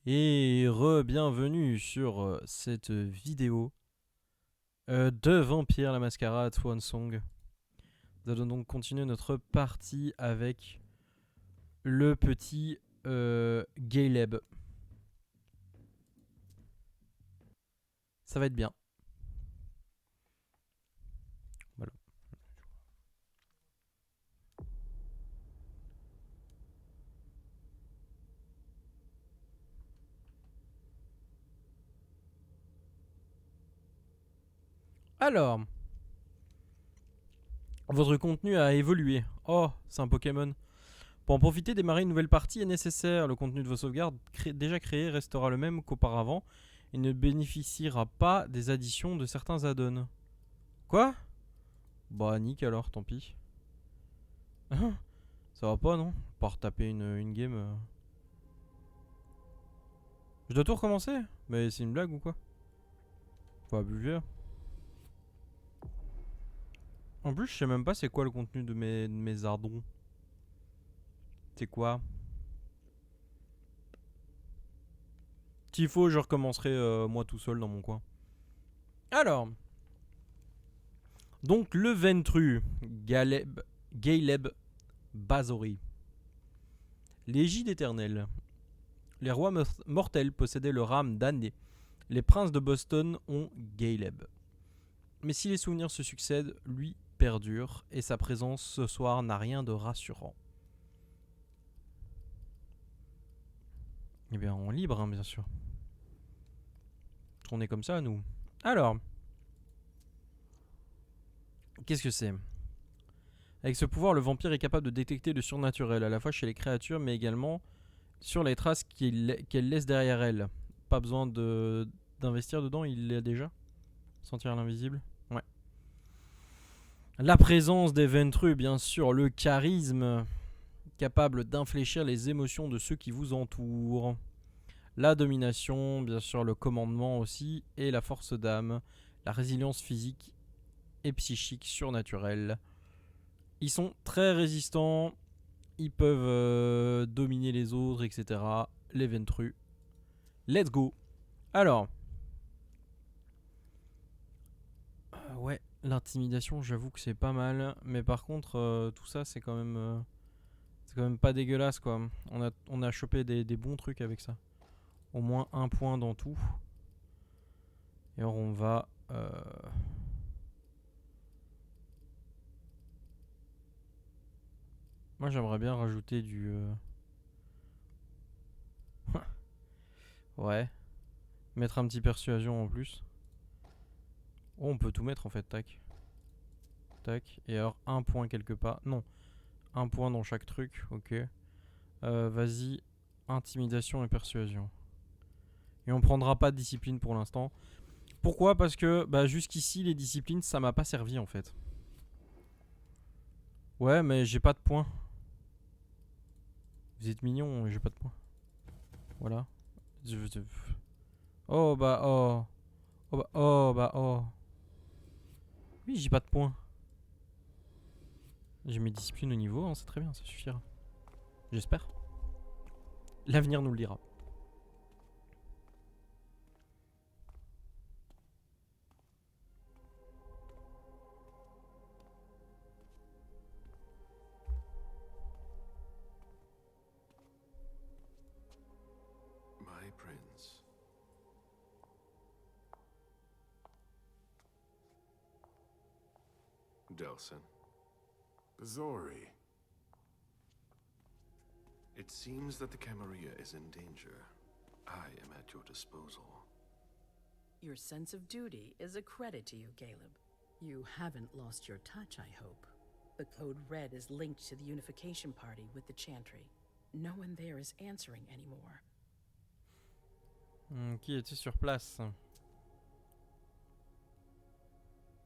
Et re-bienvenue sur cette vidéo de Vampire la mascarade Swansong. Nous allons donc continuer notre partie avec le petit Galeb. Ça va être bien. Voilà. Alors, votre contenu a évolué. Oh, c'est un Pokémon. Pour en profiter, démarrer une nouvelle partie est nécessaire. Le contenu de vos sauvegardes déjà créé restera le même qu'auparavant et ne bénéficiera pas des additions de certains add-ons. Quoi? Bah, nique alors, tant pis. Ça va pas, non? Pas retaper une game. Je dois tout recommencer? Mais c'est une blague ou quoi? Faut abuser. En plus, je sais même pas c'est quoi le contenu de mes ardons. C'est quoi? S'il faut, je recommencerai moi tout seul dans mon coin. Alors. Donc, le Ventru. Galeb Bazori. L'égide éternelle. Les rois mortels possédaient le rame d'année. Les princes de Boston ont Galeb. Mais si les souvenirs se succèdent, lui perdure et sa présence ce soir n'a rien de rassurant. Eh bien, en libre, hein, bien sûr. On est comme ça, nous. Alors, qu'est-ce que c'est? Avec ce pouvoir, le vampire est capable de détecter le surnaturel, à la fois chez les créatures, mais également sur les traces qu'elle laisse derrière elle. Pas besoin d'investir dedans, il l'a déjà. Sentir l'invisible. Ouais. La présence des Ventrus, bien sûr, le charisme, capable d'infléchir les émotions de ceux qui vous entourent. La domination, bien sûr, le commandement aussi, et la force d'âme, la résilience physique et psychique surnaturelle. Ils sont très résistants, ils peuvent dominer les autres, etc. Les Ventrus. Let's go. Alors. Ouais, l'intimidation, j'avoue que c'est pas mal. Mais par contre, tout ça, c'est quand même pas dégueulasse, quoi. On a chopé des bons trucs avec ça. Au moins un point dans tout. Et alors on va... Moi j'aimerais bien rajouter du... Ouais. Mettre un petit persuasion en plus. Oh, on peut tout mettre en fait, tac. Tac. Et alors un point quelque part. Non. Un point dans chaque truc, ok. Vas-y. Intimidation et persuasion. Et on prendra pas de discipline pour l'instant. Pourquoi? Parce que jusqu'ici les disciplines ça m'a pas servi en fait. Ouais mais j'ai pas de points. Vous êtes mignons, j'ai pas de points. Voilà. Oh bah oh. Oh bah oh bah oh. Oui j'ai pas de points. J'ai mes disciplines au niveau, hein, c'est très bien, ça suffira. J'espère. L'avenir nous le dira. My prince. Delson. Bazori. It seems that the Camarilla is in danger. I am at your disposal. Your sense of duty is a credit to you, Galeb. You haven't lost your touch, I hope. The code red is linked to the unification party with the Chantry. No one there is answering anymore. Qui était sur place?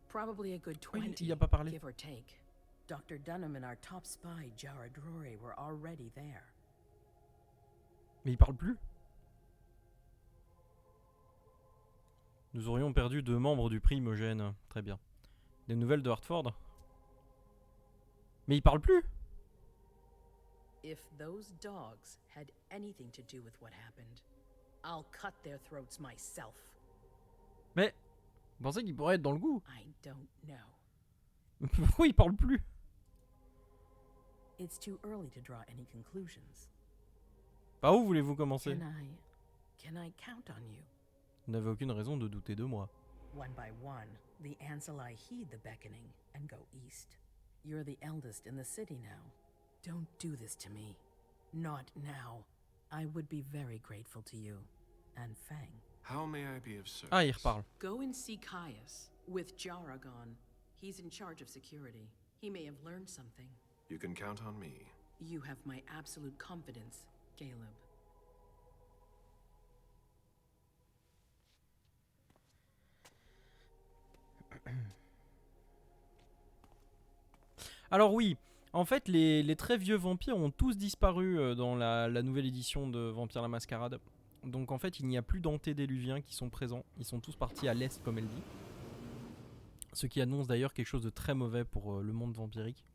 Probably a good 20, il a pas parlé. give or take. Dr. Dunham and our top spy, Jared Rory, were already there. Mais il parle plus. Nous aurions perdu 2 membres du primogène. Très bien. Des nouvelles de Hartford? Mais il parle plus. If those dogs had anything to do with what happened, I'll cut their throats myself. Mais, vous pensez qu'il pourrait être dans le goût? I don't know. Pourquoi il parle plus? It's too early to draw any conclusions. Par où voulez-vous commencer? Can I count on you? Vous n'avez aucune raison de douter de moi. One by one, the Ancili heed the beckoning and go east. You're the eldest in the city now. Don't do this to me. Not now. I would be very grateful to you. And Fang. How may I be of service? Ah, il reparle. Go and see Caius with Jaragon. He's in charge of security. He may have learned something. You can count on me. You have my absolute confidence, Galeb. Alors oui, en fait les très vieux vampires ont tous disparu dans la nouvelle édition de Vampire la Mascarade. Donc en fait il n'y a plus d'antédiluviens qui sont présents. Ils sont tous partis à l'est comme elle dit. Ce qui annonce d'ailleurs quelque chose de très mauvais pour le monde vampirique.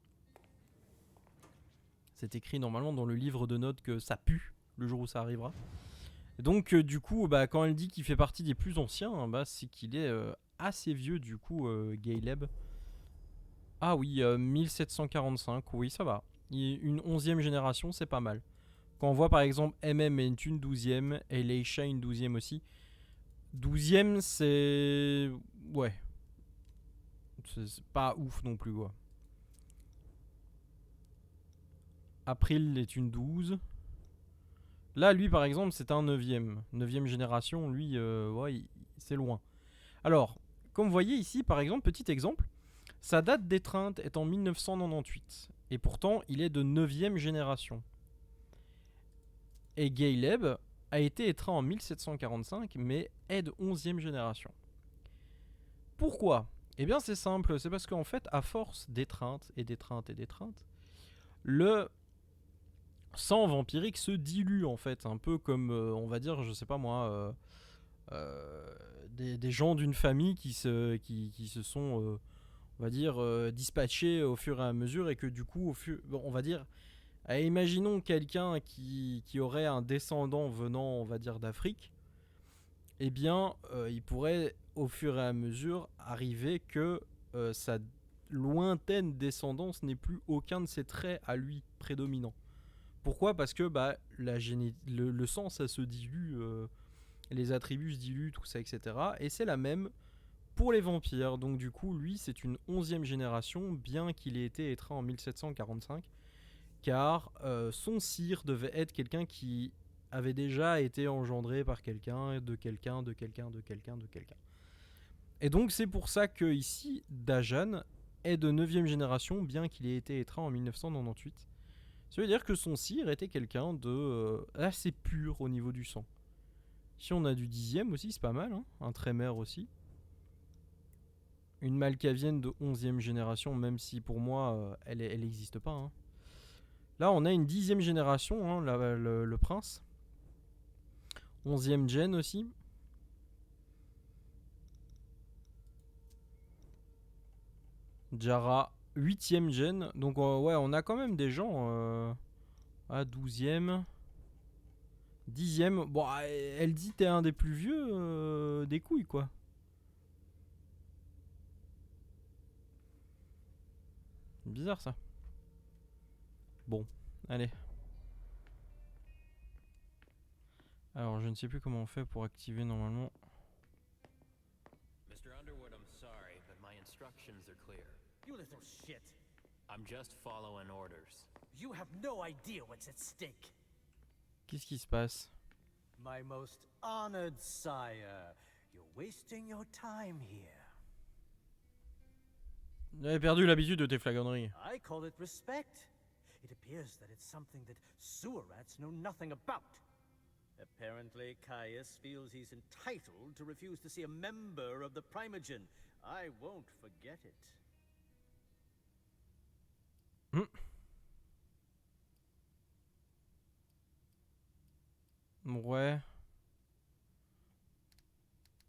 C'est écrit normalement dans le livre de notes que ça pue le jour où ça arrivera. Donc du coup quand elle dit qu'il fait partie des plus anciens, c'est qu'il est assez vieux du coup Galeb. Ah oui, 1745, oui ça va. Une 11e génération, c'est pas mal. Quand on voit par exemple MM est une 12e et Leisha une 12e aussi. 12e c'est... Ouais. C'est pas ouf non plus quoi. April est une 12. Là lui par exemple c'est un 9e. 9e génération, lui ouais, c'est loin. Alors, comme vous voyez ici par exemple, petit exemple. Sa date d'étreinte est en 1998, et pourtant il est de 9e génération. Et Galeb a été étreint en 1745, mais est de 11e génération. Pourquoi? Eh bien c'est simple, c'est parce qu'en fait, à force d'étreinte, et d'étreinte, et d'étreinte, le sang vampirique se dilue en fait, un peu comme, on va dire, je sais pas moi, des gens d'une famille qui se sont... on va dire dispatchés au fur et à mesure et que du coup on va dire imaginons quelqu'un qui aurait un descendant venant on va dire d'Afrique, eh bien il pourrait au fur et à mesure arriver que sa lointaine descendance n'ait plus aucun de ses traits à lui prédominants. Pourquoi? Parce que le sang ça se dilue, les attributs se diluent, tout ça etc. Et c'est la même pour les vampires. Donc du coup lui c'est une 11e génération, bien qu'il ait été étreint en 1745, car son sire devait être quelqu'un qui avait déjà été engendré par quelqu'un, de quelqu'un, de quelqu'un, de quelqu'un, de quelqu'un. Et donc c'est pour ça que ici Dajan est de 9e génération, bien qu'il ait été étreint en 1998. Ça veut dire que son sire était quelqu'un de assez pur au niveau du sang. Si on a du 10e aussi, c'est pas mal, hein, un trémère aussi. Une malkavienne de 11e génération, même si pour moi elle n'existe pas. Hein. Là on a une 10e génération, hein, le prince. 11e gen aussi. Jara 8e gen. Donc ouais on a quand même des gens à 12e. 10e. Bon elle dit t'es un des plus vieux des couilles quoi. Bizarre ça. Bon, allez. Alors je ne sais plus comment on fait pour activer normalement. Mr. Underwood, I'm sorry, but my instructions are clear. You little shit. I'm just following orders. You have no idea what's at stake. Qu'est-ce qui se passe? My most honored sire, you're wasting your time here. J'avais perdu l'habitude de tes flagonneries. I call it respect. It appears that it's something that sewer rats know nothing about. Apparently, Caius feels he's entitled to refuse to see a member of the Primogen. I won't forget it. Ouais.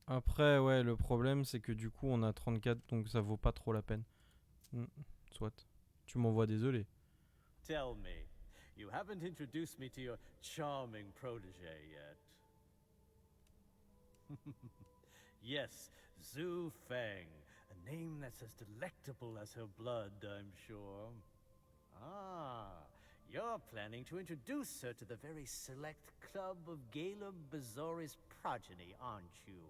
Après, ouais, le problème c'est que du coup on a 34, donc ça vaut pas trop la peine. Soit. Tu m'envoies désolé. Tell me, you haven't introduced me to your charming protege yet. Yes, Zhu Feng. A name that's as delectable as her blood, I'm sure. Ah, you're planning to introduce her to the very select club of Galeb Bazori's progeny, aren't you?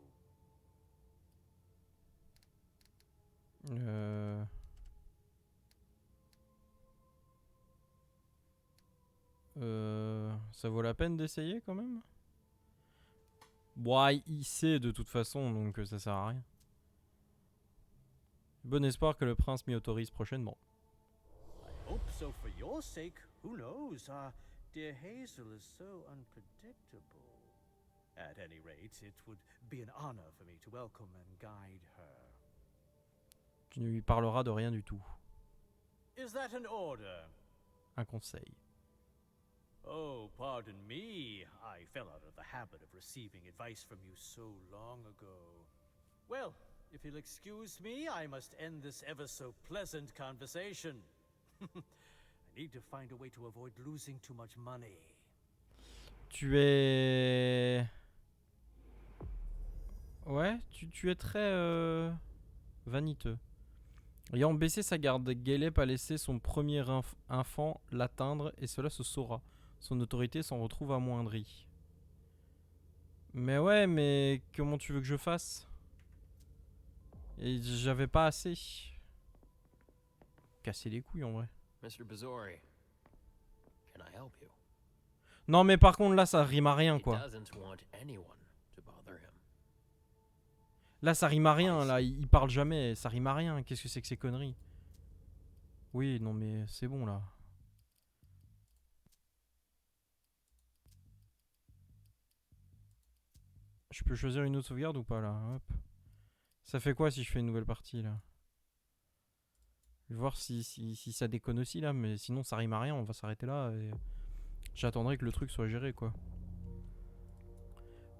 Ça vaut la peine d'essayer quand même? Bon, il sait de toute façon, donc ça sert à rien. Bon espoir que le prince m'y autorise prochainement. I hope so for your sake. Who knows? Dear Hazel is so unpredictable. At any rate, it would be an honor for me to welcome and guide her. Tu ne lui parleras de rien du tout. Is that an order? Un conseil. Oh, pardon me. I fell out of the habit of receiving advice from you so long ago. Well, if you'll excuse me, I must end this ever so pleasant conversation. I need to find a way to avoid losing too much money. Tu es... Ouais, tu es très vaniteux. Ayant baissé sa garde, Galeb a laissé son premier enfant l'atteindre et cela se saura. Son autorité s'en retrouve amoindrie. Mais ouais, mais comment tu veux que je fasse? Et j'avais pas assez. Casser les couilles en vrai. Mr. Bazori, can I help you? Non mais par contre là ça rime à rien He quoi. doesn't want anyone to bother him. Là ça rime à rien, là il parle jamais, ça rime à rien. Qu'est-ce que c'est que ces conneries? Oui non mais c'est bon là. Je peux choisir une autre sauvegarde ou pas là? Hop. Ça fait quoi si je fais une nouvelle partie là? Je vais voir si ça déconne aussi là, mais sinon ça rime à rien, on va s'arrêter là et j'attendrai que le truc soit géré quoi.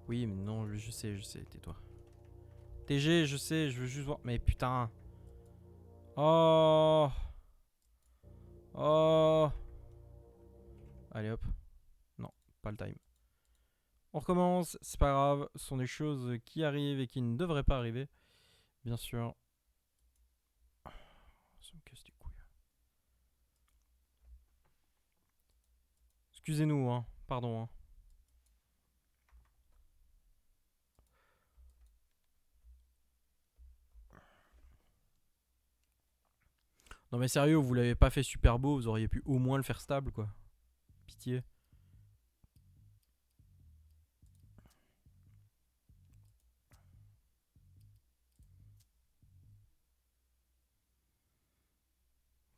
Oui mais non, je sais, tais-toi. TG, je sais, je veux juste voir. Mais putain. Oh. Oh. Allez hop. Non, pas le time. On recommence, c'est pas grave, ce sont des choses qui arrivent et qui ne devraient pas arriver. Bien sûr. Ça me casse les couilles. Excusez-nous, hein. Pardon, hein. Non mais sérieux, vous l'avez pas fait super beau, vous auriez pu au moins le faire stable quoi. Pitié.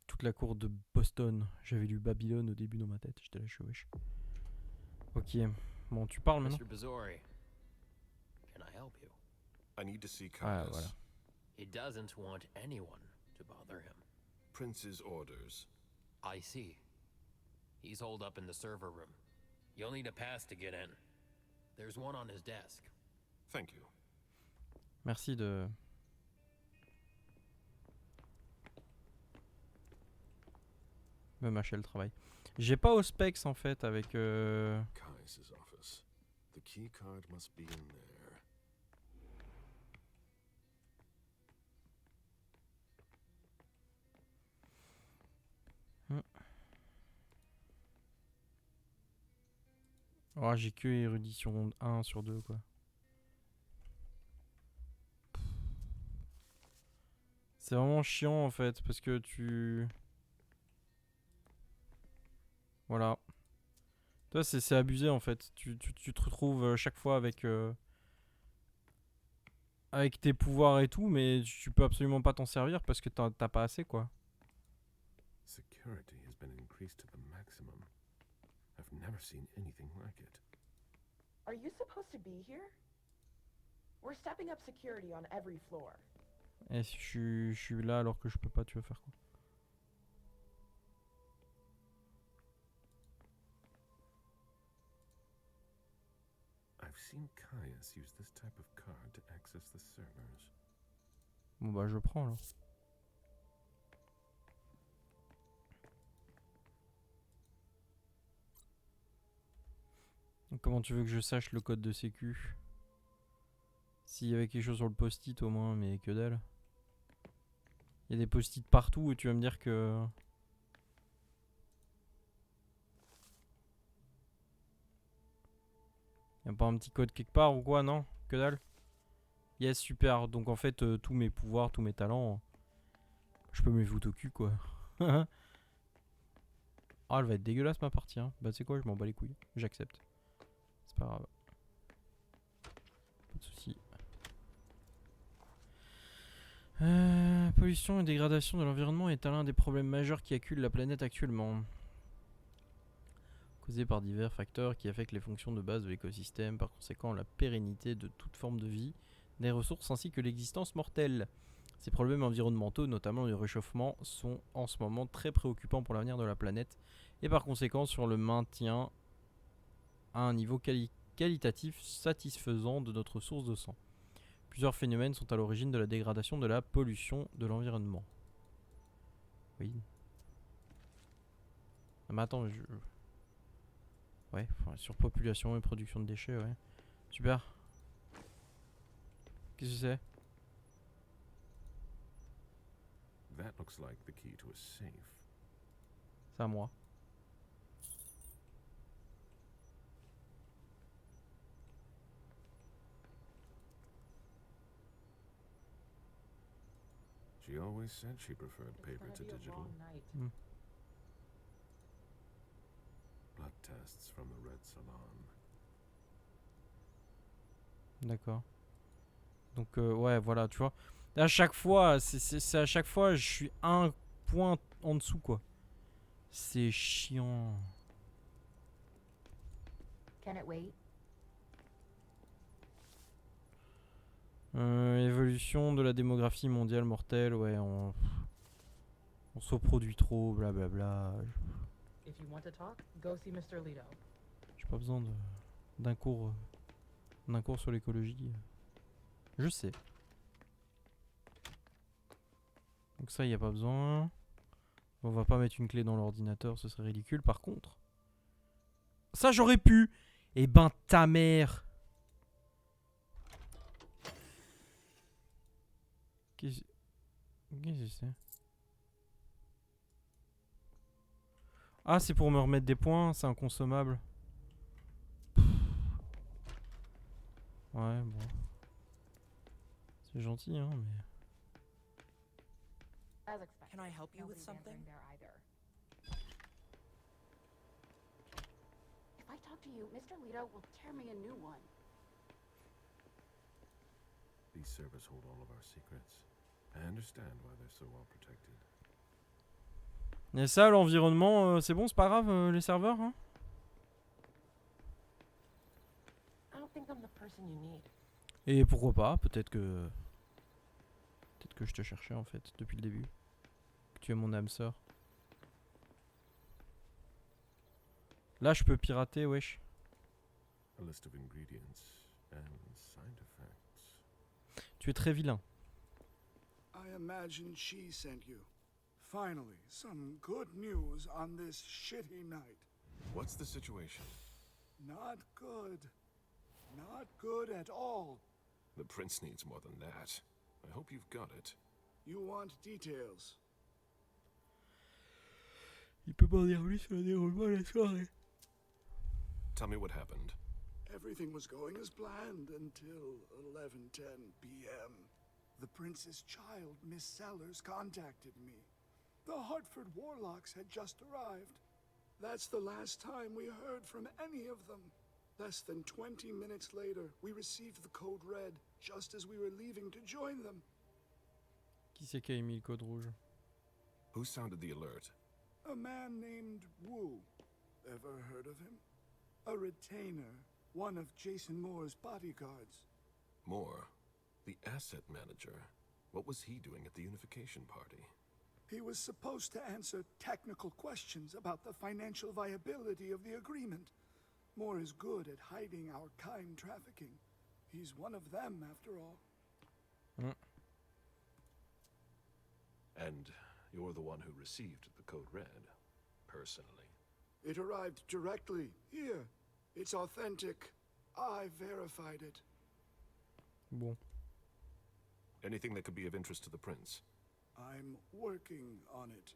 Toute la cour de Boston. J'avais lu Babylone au début dans ma tête, j'étais là, je suis wesh. Ok, bon tu parles maintenant. Mr. Bazori, can I help you? I need to see Ah Caius. voilà. He doesn't want anyone to bother him. Prince's orders. I see. He's holed up in the server room. You'll need a pass to get in. There's one on his desk. Thank you. Merci de... me mâcher le travail. J'ai pas au specs en fait avec... Caius's office. The key card must be in there. Oh, j'ai que érudition 1 sur 2 quoi. C'est vraiment chiant en fait parce que tu... Voilà. Toi c'est abusé en fait. Tu te retrouves chaque fois avec... avec tes pouvoirs et tout, mais tu peux absolument pas t'en servir parce que t'as pas assez quoi. Security has been increased to the maximum. I've never seen anything like it. Are you supposed to be here? We're stepping up security on every floor. Et si je suis là alors que je peux pas, tu vas faire quoi? I've seen Caius use this type of card to access the servers. Bon bah je prends là. Comment tu veux que je sache le code de sécu? S'il y avait quelque chose sur le post-it au moins, mais que dalle. Il y a des post-it partout et tu vas me dire que... Y'a pas un petit code quelque part ou quoi, non? Que dalle. Yes, super. Donc en fait, tous mes pouvoirs, tous mes talents, je peux me les foutre au cul, quoi. Ah, elle va être dégueulasse ma partie, hein. Bah, tu sais quoi, je m'en bats les couilles. J'accepte. C'est pas grave. Pas de soucis. Pollution et dégradation de l'environnement est l'un des problèmes majeurs qui acculent la planète actuellement. Causé par divers facteurs qui affectent les fonctions de base de l'écosystème, par conséquent la pérennité de toute forme de vie, des ressources ainsi que l'existence mortelle. Ces problèmes environnementaux, notamment le réchauffement, sont en ce moment très préoccupants pour l'avenir de la planète et par conséquent sur le maintien à un niveau qualitatif satisfaisant de notre source de sang. Plusieurs phénomènes sont à l'origine de la dégradation de la pollution de l'environnement. Oui. Ah, mais attends, ouais, surpopulation et production de déchets, ouais. Super. Qu'est-ce que c'est? That looks like the key to a safe. C'est à moi. She always said she preferred paper to digital. Hmm. Blood tests from the Red Salon. D'accord. Donc ouais, voilà, tu vois. À chaque fois, c'est à chaque fois, je suis un point en dessous, quoi. C'est chiant. Can it wait? Évolution de la démographie mondiale mortelle, ouais, on se reproduit trop, blablabla. If you want to talk, go see Mr. Leto. J'ai pas besoin d'un cours sur l'écologie. Je sais. Donc ça, il n'y a pas besoin. On va pas mettre une clé dans l'ordinateur, ce serait ridicule. Par contre, ça j'aurais pu. Eh ben ta mère. Qu'est-ce que c'est? Ah, c'est pour me remettre des points, c'est inconsommable. Ouais, bon. C'est gentil, hein, mais... As expected. Can I help you with Nobody's something? answering there either. If I talk to you, Mr. Leto will tear me a new one. These servers hold all of our secrets. I understand why they're so well protected. Et ça, l'environnement, c'est bon, c'est pas grave, les serveurs, hein? I don't think I'm the person you need. Et pourquoi pas, peut-être que je te cherchais, en fait, depuis le début. Que tu es mon âme sœur. Là, je peux pirater, wesh. A list of ingredients and side effects. Tu es très vilain. I imagine she sent you. Finally, some good news on this shitty night. What's the situation? Not good. Not good at all. The prince needs more than that. I hope you've got it. You want details. Il peut pas dire lui sur le déroulement de la soirée. Tell me what happened. Everything was going as planned until 11:10 p.m. The prince's child, Miss Sellers, contacted me. The Hartford Warlocks had just arrived. That's the last time we heard from any of them. Less than 20 minutes later, we received the code red, just as we were leaving to join them. Qui c'est qui a émis le code rouge? Who sounded the alert? A man named Wu. Ever heard of him? A retainer, one of Jason Moore's bodyguards. Moore, the asset manager. What was he doing at the unification party? He was supposed to answer technical questions about the financial viability of the agreement. Moore is good at hiding our kind trafficking. He's one of them, after all. And you're the one who received the code red, personally. It arrived directly, here. It's authentic. I verified it. Bon. Anything that could be of interest to the prince? I'm working on it.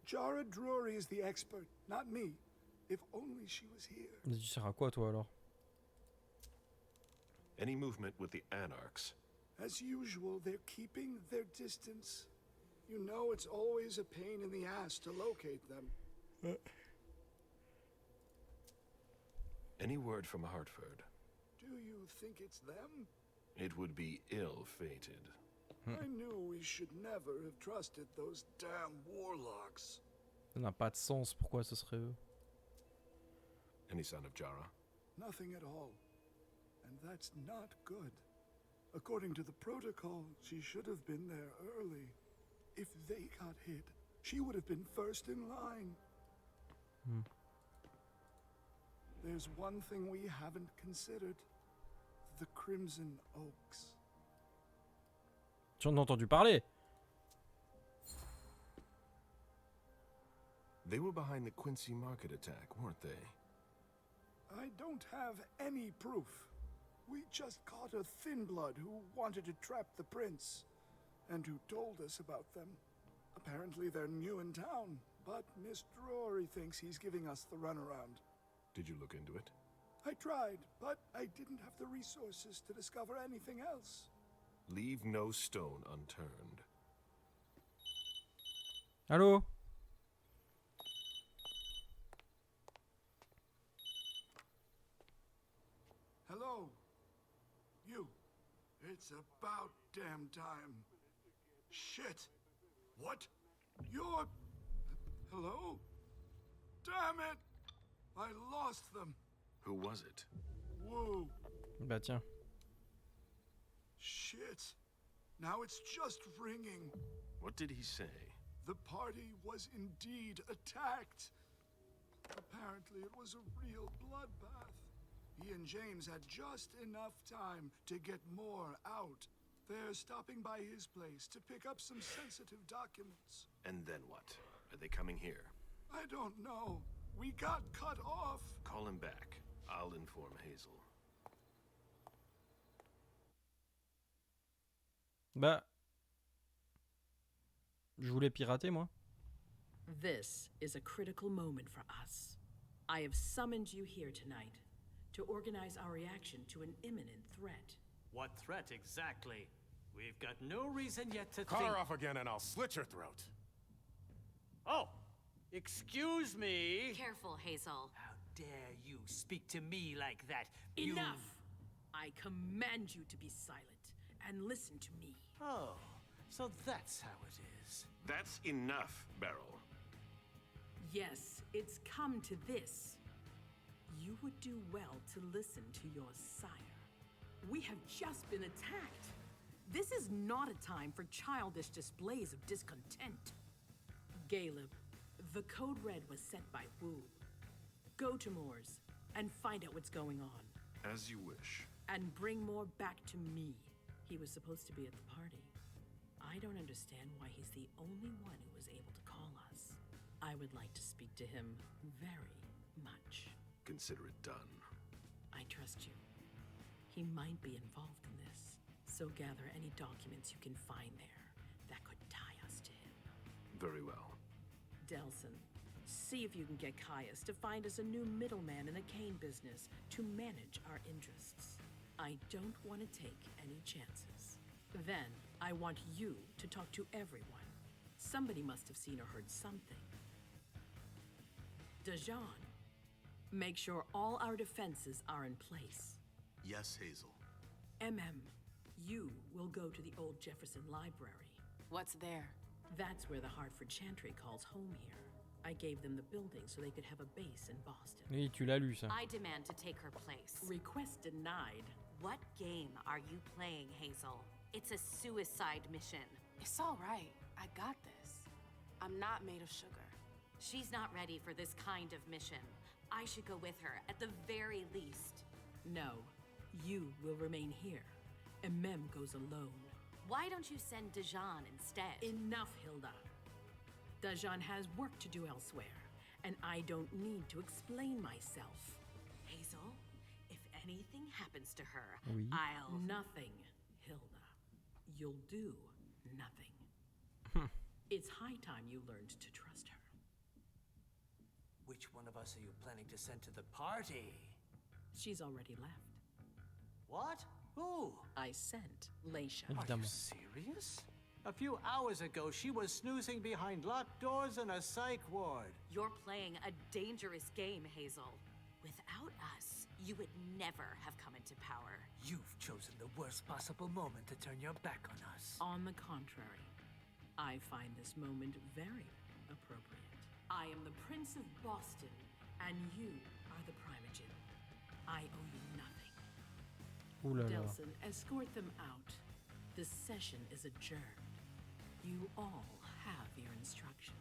Jara Drury is the expert, not me. If only she was here. Mais tu sers à quoi toi alors? Any movement with the Anarchs? As usual, they're keeping their distance. You know it's always a pain in the ass to locate them. Any word from Hartford? Do you think it's them? It would be ill-fated. I knew we should never have trusted those damn warlocks. Ça n'a pas de sens, pourquoi ce serait eux? Any sign of Jara? Nothing at all. And that's not good. According to the protocol, she should have been there early. If they got hit, she would have been first in line. There's one thing we haven't considered. The Crimson Oaks. Tu en as entendu parler? They were behind the Quincy Market attack, weren't they? I don't have any proof. We just caught a thin blood who wanted to trap the prince, and who told us about them. Apparently they're new in town, but Miss Drury thinks he's giving us the runaround. Did you look into it? I tried, but I didn't have the resources to discover anything else. Leave no stone unturned. Allô? Hello? You. It's about damn time. Shit. What? You're... Hello? Damn it! I lost them. Who was it? Whoa. Bah tiens. Shit. Now it's just ringing. What did he say? The party was indeed attacked. Apparently it was a real bloodbath. He and James had just enough time to get more out. They're stopping by his place to pick up some sensitive documents. And then what? Are they coming here? I don't know. We got cut off. Call him back. I'll inform Hazel. Bah... Je voulais pirater, moi. This is a critical moment for us. I have summoned you here tonight to organize our reaction to an imminent threat. What threat exactly? We've got no reason yet to Call think... her off again and I'll slit your throat. Oh! Excuse me! Careful, Hazel. How dare you speak to me like that? Enough! I command you to be silent and listen to me. Oh, so that's how it is. That's enough, Beryl. Yes, it's come to this. You would do well to listen to your sire. We have just been attacked. This is not a time for childish displays of discontent. Galeb, the code red was set by Wu. Go to Moore's and find out what's going on. As you wish. And bring Moore back to me. He was supposed to be at the party. I don't understand why he's the only one who was able to call us. I would like to speak to him very much. Consider it done. I trust you. He might be involved in this, so gather any documents you can find there that could tie us to him. Very well. Delson, see if you can get Caius to find us a new middleman in the cane business to manage our interests. I don't want to take any chances. Then, I want you to talk to everyone. Somebody must have seen or heard something. Dajan, make sure all our defenses are in place. Yes, Hazel. You will go to the old Jefferson Library. What's there? That's where the Hartford Chantry calls home here. I gave them the building so they could have a base in Boston. Oui, tu l'as lu, ça. I demand to take her place. Request denied. What game are you playing, Hazel? It's a suicide mission. It's all right. I got this. I'm not made of sugar. She's not ready for this kind of mission. I should go with her, at the very least. No, you will remain here. Mem goes alone. Why don't you send Dajan instead? Enough, Hilda. Dajan has work to do elsewhere, and I don't need to explain myself. Hazel, if anything happens to her, Oui. I'll... Nothing, Hilda. you'll do nothing. It's high time you learned to trust her. Which one of us are you planning to send to the party? She's already left. What? Who? I sent Leisha. Are you serious? A few hours ago, she was snoozing behind locked doors in a psych ward. You're playing a dangerous game, Hazel. Without us, you would never have come into power. You've chosen the worst possible moment to turn your back on us. On the contrary, I find this moment very appropriate. I am the Prince of Boston, and you are the Primogen. I owe you nothing. Ouh là là. Delson, escort them out. The session is adjourned. You all have your instructions.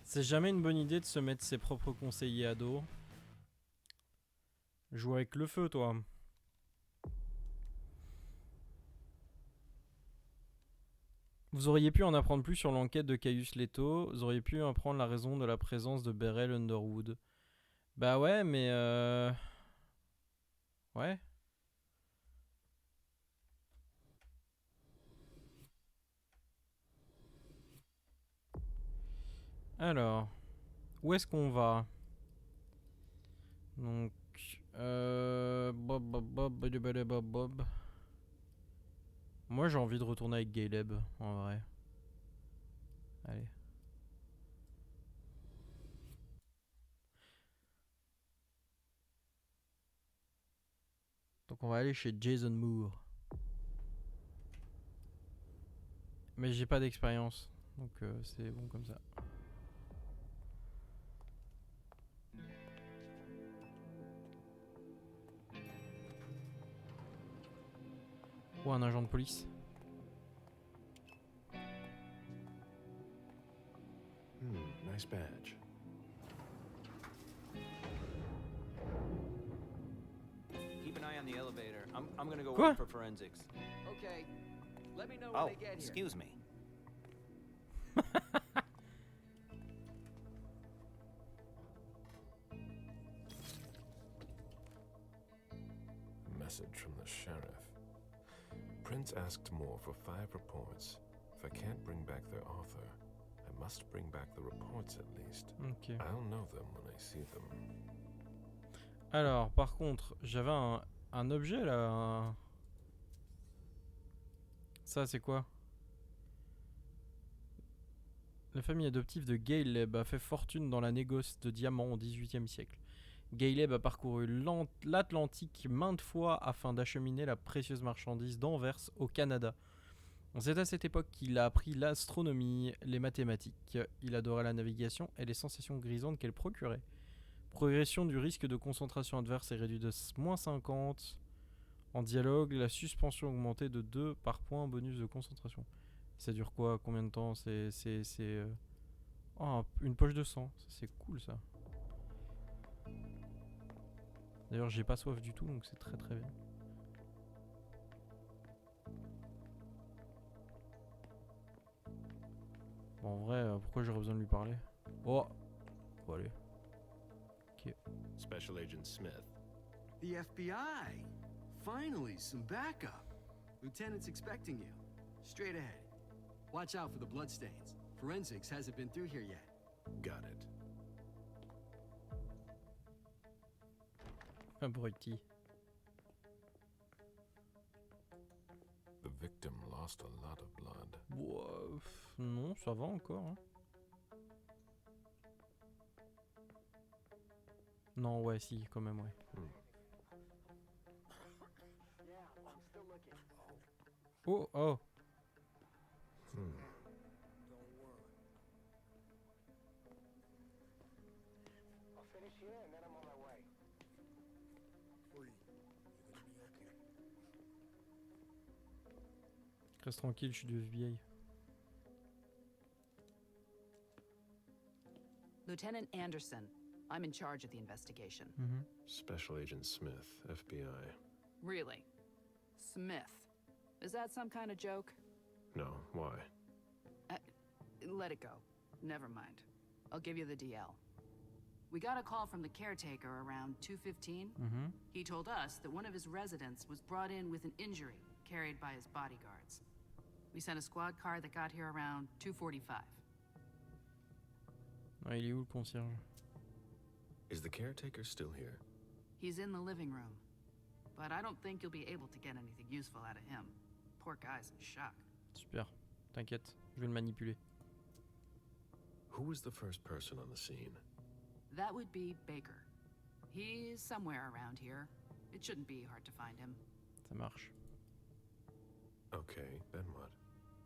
C'est jamais une bonne idée de se mettre ses propres conseillers à dos. Joue avec le feu, toi. Vous auriez pu en apprendre plus sur l'enquête de Caius Leto. Vous auriez pu apprendre la raison de la présence de Beryl Underwood. Bah ouais, mais ouais. Alors, où est-ce qu'on va? Donc, Bob. Moi, j'ai envie de retourner avec Galeb, en vrai. Allez. Donc, on va aller chez Jason Moore. Mais j'ai pas d'expérience, donc c'est bon comme ça. Ou un agent de police. Nice badge. Keep an eye on the elevator. I'm gonna go Quoi? work for forensics. Okay. Let me know when they get here. Excuse me. A message from the sheriff. Prince asked more for 5 reports. If I can't bring back their author, I must bring back the reports at least. Ok. I'll know them when I see them. Alors, par contre, j'avais un objet là. Ça, c'est quoi? La famille adoptive de Galeb a fait fortune dans la négoce de diamants au XVIIIe siècle. Galeb a parcouru l'Atlantique maintes fois afin d'acheminer la précieuse marchandise d'Anvers au Canada. C'est à cette époque qu'il a appris l'astronomie, les mathématiques. Il adorait la navigation et les sensations grisantes qu'elle procurait. Progression du risque de concentration adverse est réduite de -50. En dialogue, la suspension augmentée de 2 par point bonus de concentration. Ça dure quoi? Combien de temps? Oh, une poche de sang. C'est cool ça. D'ailleurs, j'ai pas soif du tout, donc c'est très très bien. Bon, en vrai, pourquoi j'aurais besoin de lui parler? Oh! Bon, allez. Ok. Special Agent Smith. The FBI! Finally, some backup. Lieutenant's expecting you. Straight ahead. Watch out for the bloodstains. Forensics hasn't been through here yet. Got it. Abruti. The victim lost a lot of blood. Wow, non, ça va encore. Hein. Non, ouais, si, quand même, ouais. Oh, oh. Reste tranquille, je suis du FBI. Lieutenant Anderson, I'm in charge of the investigation. Special Agent Smith, FBI. Really? Smith? Is that some kind of joke? No, why? Let it go. Never mind. I'll give you the DL. We got a call from the caretaker around 2:15. He told us that one of his residents was brought in with an injury carried by his bodyguards. We sent a squad car that got here around 2:45. Ah, il est où le concierge? Is the caretaker still here? He's in the living room, but I don't think you'll be able to get anything useful out of him. Poor guy's in shock. Super, t'inquiète, je vais le manipuler. Who was the first person on the scene? That would be Baker. He's somewhere around here. It shouldn't be hard to find him. Ça marche. Okay, then what?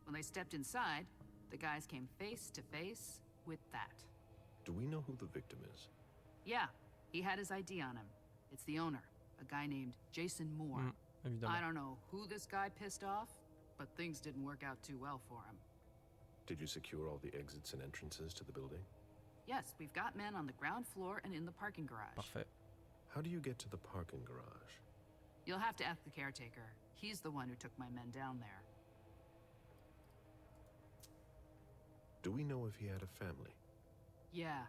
When they stepped inside, the guys came face to face with that. Do we know who the victim is? Yeah, he had his ID on him. It's the owner, a guy named Jason Moore. Évidemment. I don't know who this guy pissed off, but things didn't work out too well for him. Did you secure all the exits and entrances to the building? Yes, we've got men on the ground floor and in the parking garage. Parfait. How do you get to the parking garage? You'll have to ask the caretaker. He's the one who took my men down there. Do we know if he had a family? Yeah,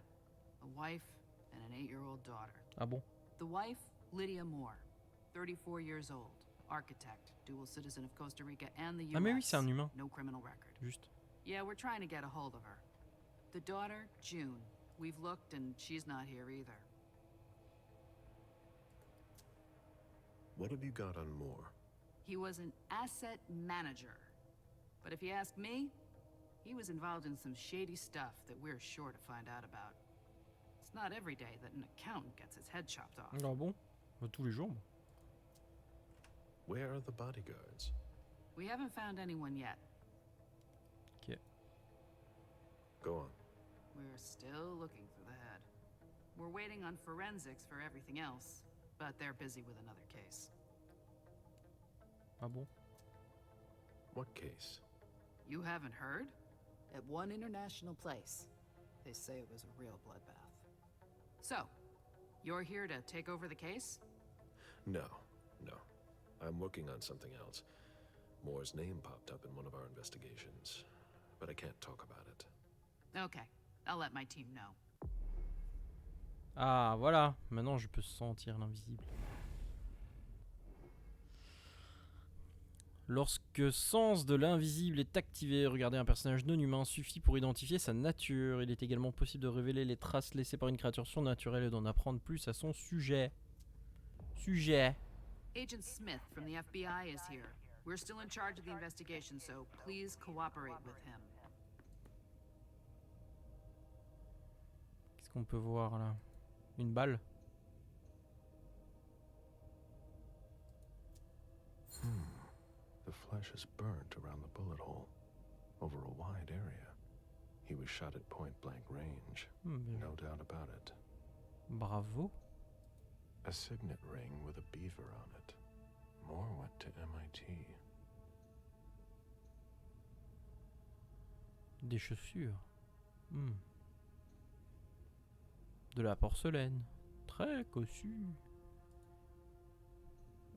a wife and an 8-year-old daughter. Ah bon? The wife, Lydia Moore, 34 years old, architect, dual citizen of Costa Rica and the US. Ah mais oui, c'est un humain. No criminal record. Juste. Yeah, we're trying to get a hold of her. The daughter, June. We've looked and she's not here either. What have you got on Moore? He was an asset manager. But if you ask me, he was involved in some shady stuff that we're sure to find out about. It's not every day that an accountant gets his head chopped off. Ah bon? Bah, tous les jours. Where are the bodyguards? We haven't found anyone yet. Ok. Go on. We're still looking for the head. We're waiting on forensics for everything else, but they're busy with another case. Ah bon? What case? You haven't heard? At one international place, they say it was a real bloodbath. So, you're here to take over the case? No. I'm working on something else. Moore's name popped up in one of our investigations, but I can't talk about it. Okay, I'll let my team know. Ah voilà, maintenant je peux sentir l'invisible. Lorsque sens de l'invisible est activé, regarder un personnage non humain suffit pour identifier sa nature. Il est également possible de révéler les traces laissées par une créature surnaturelle et d'en apprendre plus à son sujet. Agent Smith from the FBI is here. We're still in charge of the investigation, so please cooperate with him. Qu'est-ce qu'on peut voir là? Une balle? The flesh is burnt around the bullet hole, over a wide area. He was shot at point-blank range. No doubt about it. Bravo. A signet ring with a beaver on it. Moore went to MIT. Des chaussures. De la porcelaine. Très cossu.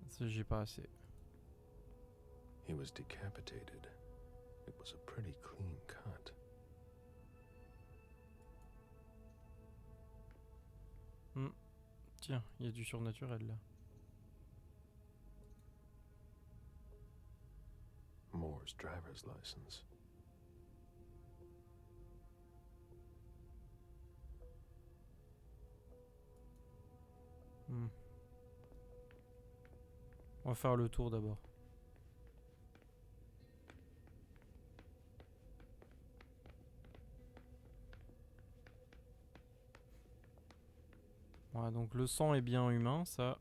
Ça, j'ai pas assez. He was decapitated. It was a pretty clean cut. Tiens, il y a du surnaturel là. Moore's driver's license. On va faire le tour d'abord. Voilà, donc le sang est bien humain, ça.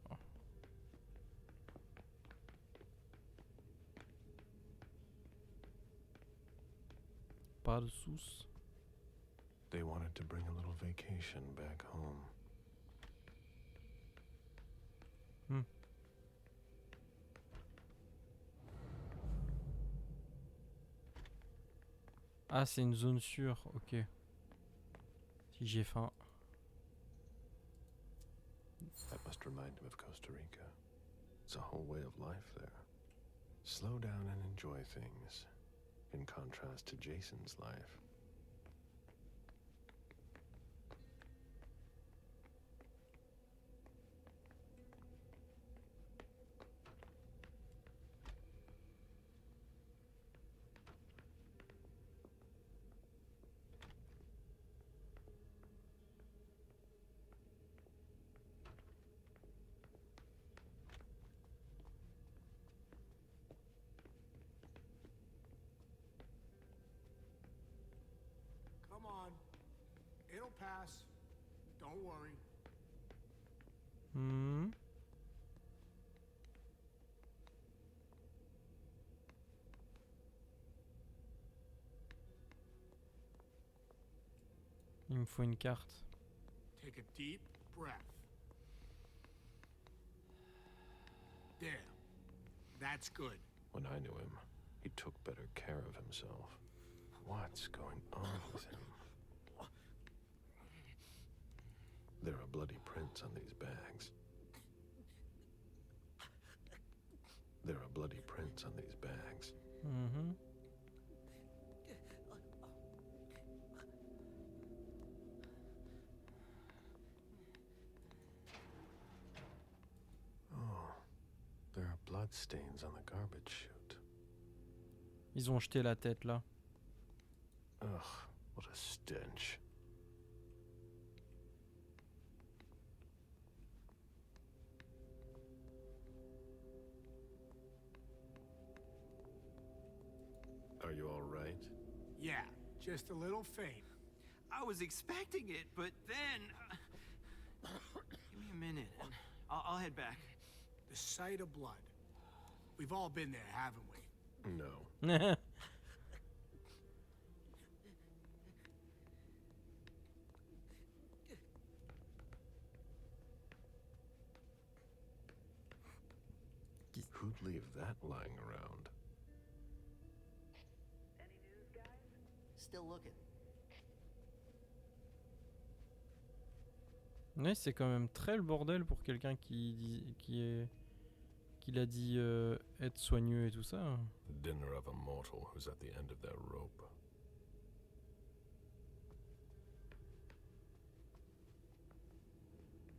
Pas de souce. They wanted to bring a little vacation back home. Ah, c'est une zone sûre, ok. Si j'ai faim. That must remind him of Costa Rica. It's a whole way of life there. Slow down and enjoy things, in contrast to Jason's life. Don't worry. Hmm. Il me faut une carte. Take a deep breath. There. That's good. When I knew him, he took better care of himself. What's going on with him? There are bloody prints on these bags. There are bloody prints on these bags. Mm-hmm. Oh, there are blood stains on the garbage chute. Ils ont jeté la tête là. Ugh, what a stench. Are you all right? Yeah, just a little faint. I was expecting it, but then... Give me a minute, and I'll head back. The sight of blood. We've all been there, haven't we? No. Who'd leave that lying around? Still looking. Ouais, c'est quand même très le bordel pour quelqu'un qui l'a dit être soigneux et tout ça. The dinner of a mortal who's at the end of their rope.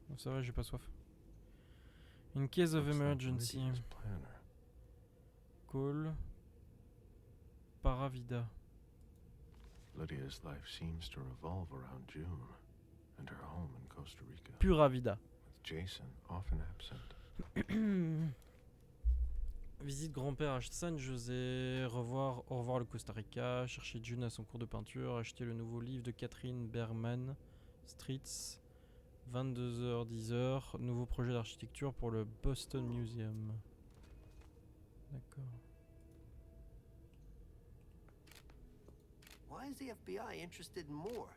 Bon, ça va, j'ai pas soif. In case of emergency. Call Paravida. Lydia's life seems to revolve around June and her home in Costa Rica. Pura vida. With Jason often absent. Visite grand-père à San José, au revoir le Costa Rica, chercher June à son cours de peinture, acheter le nouveau livre de Catherine Berman, Streets, 22h, 10h, nouveau projet d'architecture pour le Boston Museum. D'accord. Why is the FBI interested in more?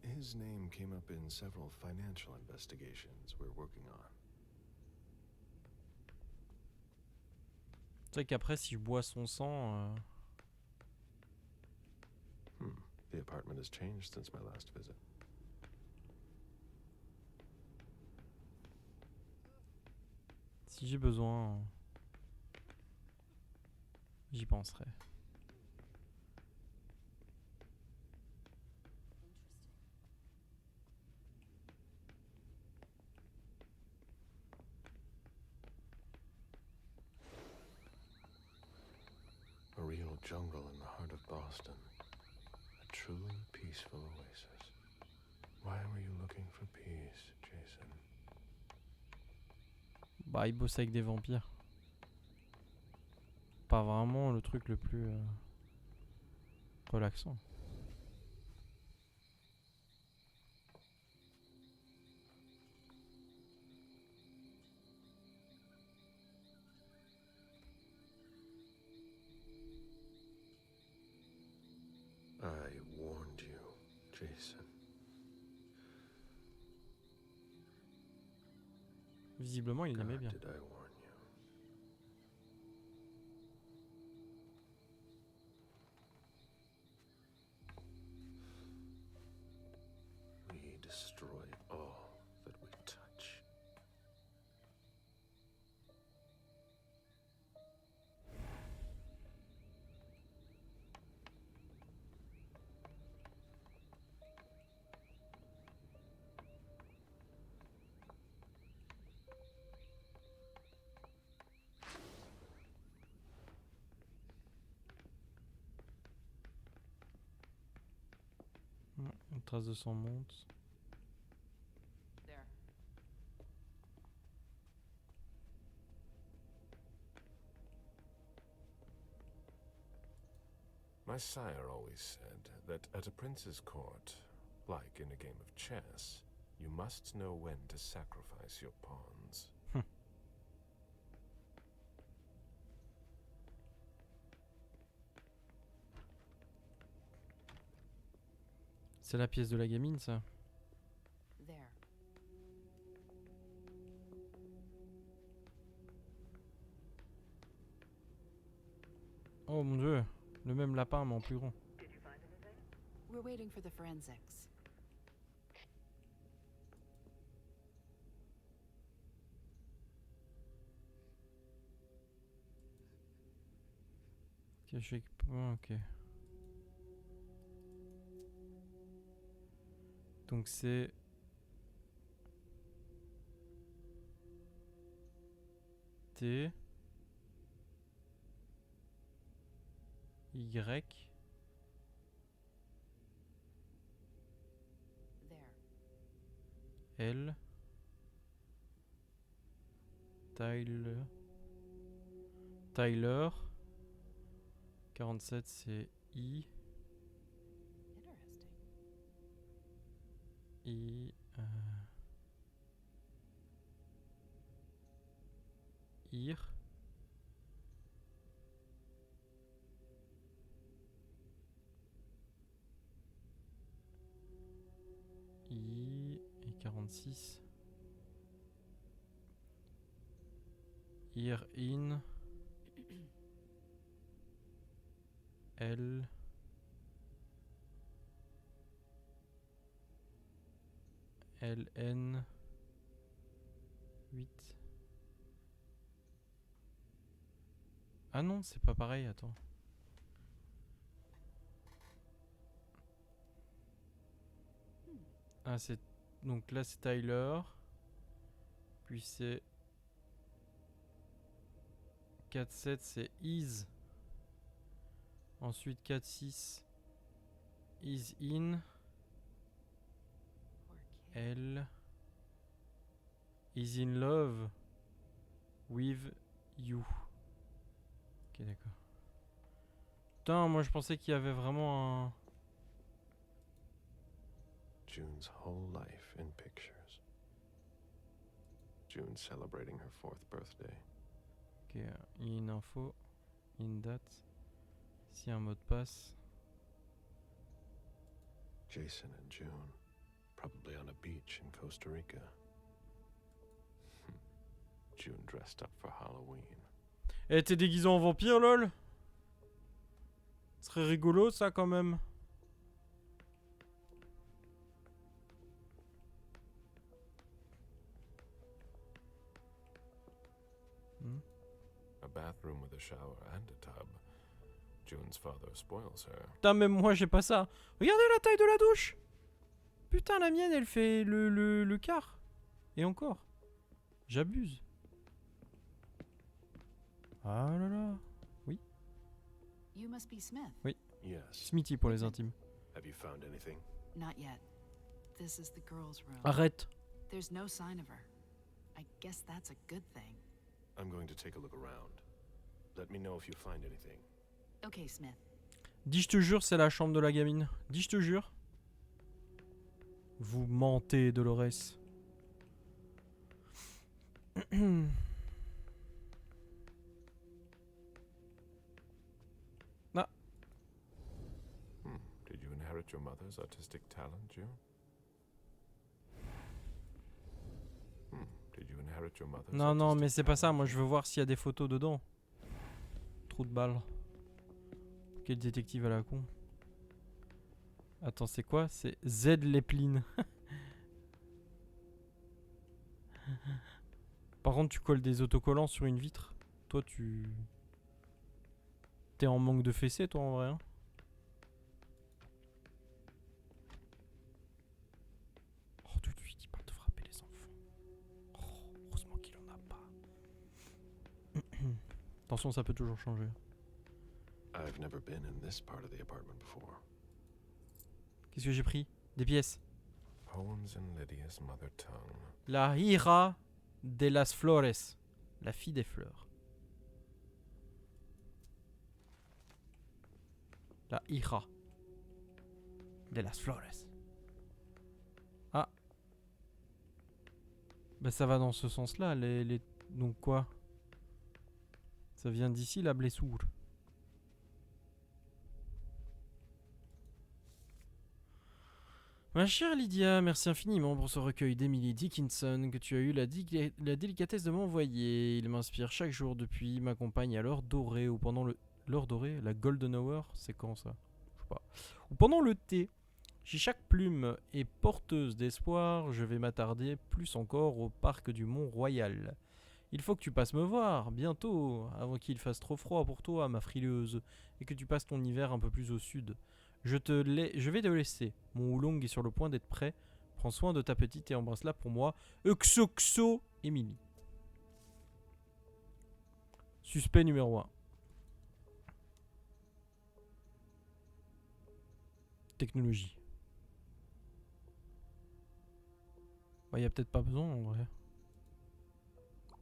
His name came up in several financial investigations we're working on. C'est vrai qu'après, si je bois son sang... The apartment has changed since my last visit. Si j'ai besoin, j'y penserai. A real jungle in the heart of Boston. A truly peaceful oasis. Why were you looking for peace, Jason? Bah, il bosse avec des vampires. Pas vraiment le truc le plus relaxant. I warned you, Jason. Visiblement, il l'aimait bien. Did I warn you? We destroy all that we touch. Une trace de sang monte. There. My sire always said that at a prince's court, like in a game of chess, You must know when to sacrifice your pawns. C'est la pièce de la gamine, ça. There. Oh mon dieu, le même lapin mais en plus grand. We're waiting for the forensics. Caché équipement, ok. Donc c'est... T... Y... L... Tyler... 47 c'est I... I... Ir... I... Et 46... Ir in... L... LN 8. Ah non, c'est pas pareil, attends. Ah c'est... Donc là c'est Tyler. Puis c'est... 4-7 c'est is. Ensuite 4-6 is in. L is in love with you. Ok, d'accord. Putain, moi je pensais qu'il y avait vraiment un... June's whole life in pictures. June celebrating her 4th birthday. Ok, in info, in date. Si un mot de passe. Jason and June, probably on a beach in Costa Rica. June dressed up for Halloween. Eh, t'es déguisé en vampire, lol? Ce serait rigolo, ça, quand même. A bathroom with a shower and a tub. June's father spoils her. Putain, même moi, j'ai pas ça. Regardez la taille de la douche! Putain, la mienne, elle fait le quart. Et encore. J'abuse. Ah là là. Oui. You must be Smith. Oui. Yes. Smithy pour les intimes. Have you found anything? Not yet. This is the girl's room. Arrête. There's no sign of her. I guess that's a good thing. I'm going to take a look around. Let me know if you find anything. Okay, Smith. Dis, je te jure, c'est la chambre de la gamine. Dis, je te jure. Vous mentez, Dolores. Ah. Did you inherit your mother's artistic talent, June? Did you inherit your mother's Non, non, artistic mais c'est pas ça. talent? Moi, je veux voir s'il y a des photos dedans. Trou de balle. Quel détective à la con. Attends, c'est quoi? C'est Z Lepline. Par contre, tu colles des autocollants sur une vitre. Toi, tu... T'es en manque de fessées, toi, en vrai. Hein. Oh, tout de suite, il parle de frapper les enfants. Oh, heureusement qu'il en a pas. Attention, ça peut toujours changer. I've never been in this part of the apartment before. Qu'est-ce que j'ai pris? Des pièces. Poems in Lydia's mother tongue. La hija de las flores. La fille des fleurs. La hija de las flores. Ah. Bah ça va dans ce sens-là, donc quoi? Ça vient d'ici la blessure. Ma chère Lydia, merci infiniment pour ce recueil d'Emily Dickinson que tu as eu la délicatesse de m'envoyer. Il m'inspire chaque jour depuis, m'accompagne à l'heure dorée ou pendant le... L'heure dorée? La golden hour? C'est quand ça? Je sais pas. Ou pendant le thé. Si chaque plume est porteuse d'espoir, je vais m'attarder plus encore au parc du Mont-Royal. Il faut que tu passes me voir, bientôt, avant qu'il fasse trop froid pour toi, ma frileuse, et que tu passes ton hiver un peu plus au sud. Je vais te laisser. Mon oolong est sur le point d'être prêt. Prends soin de ta petite et embrasse-la pour moi. Xo, Emily. Suspect numéro 1. Technologie. Bah, y a peut-être pas besoin en vrai.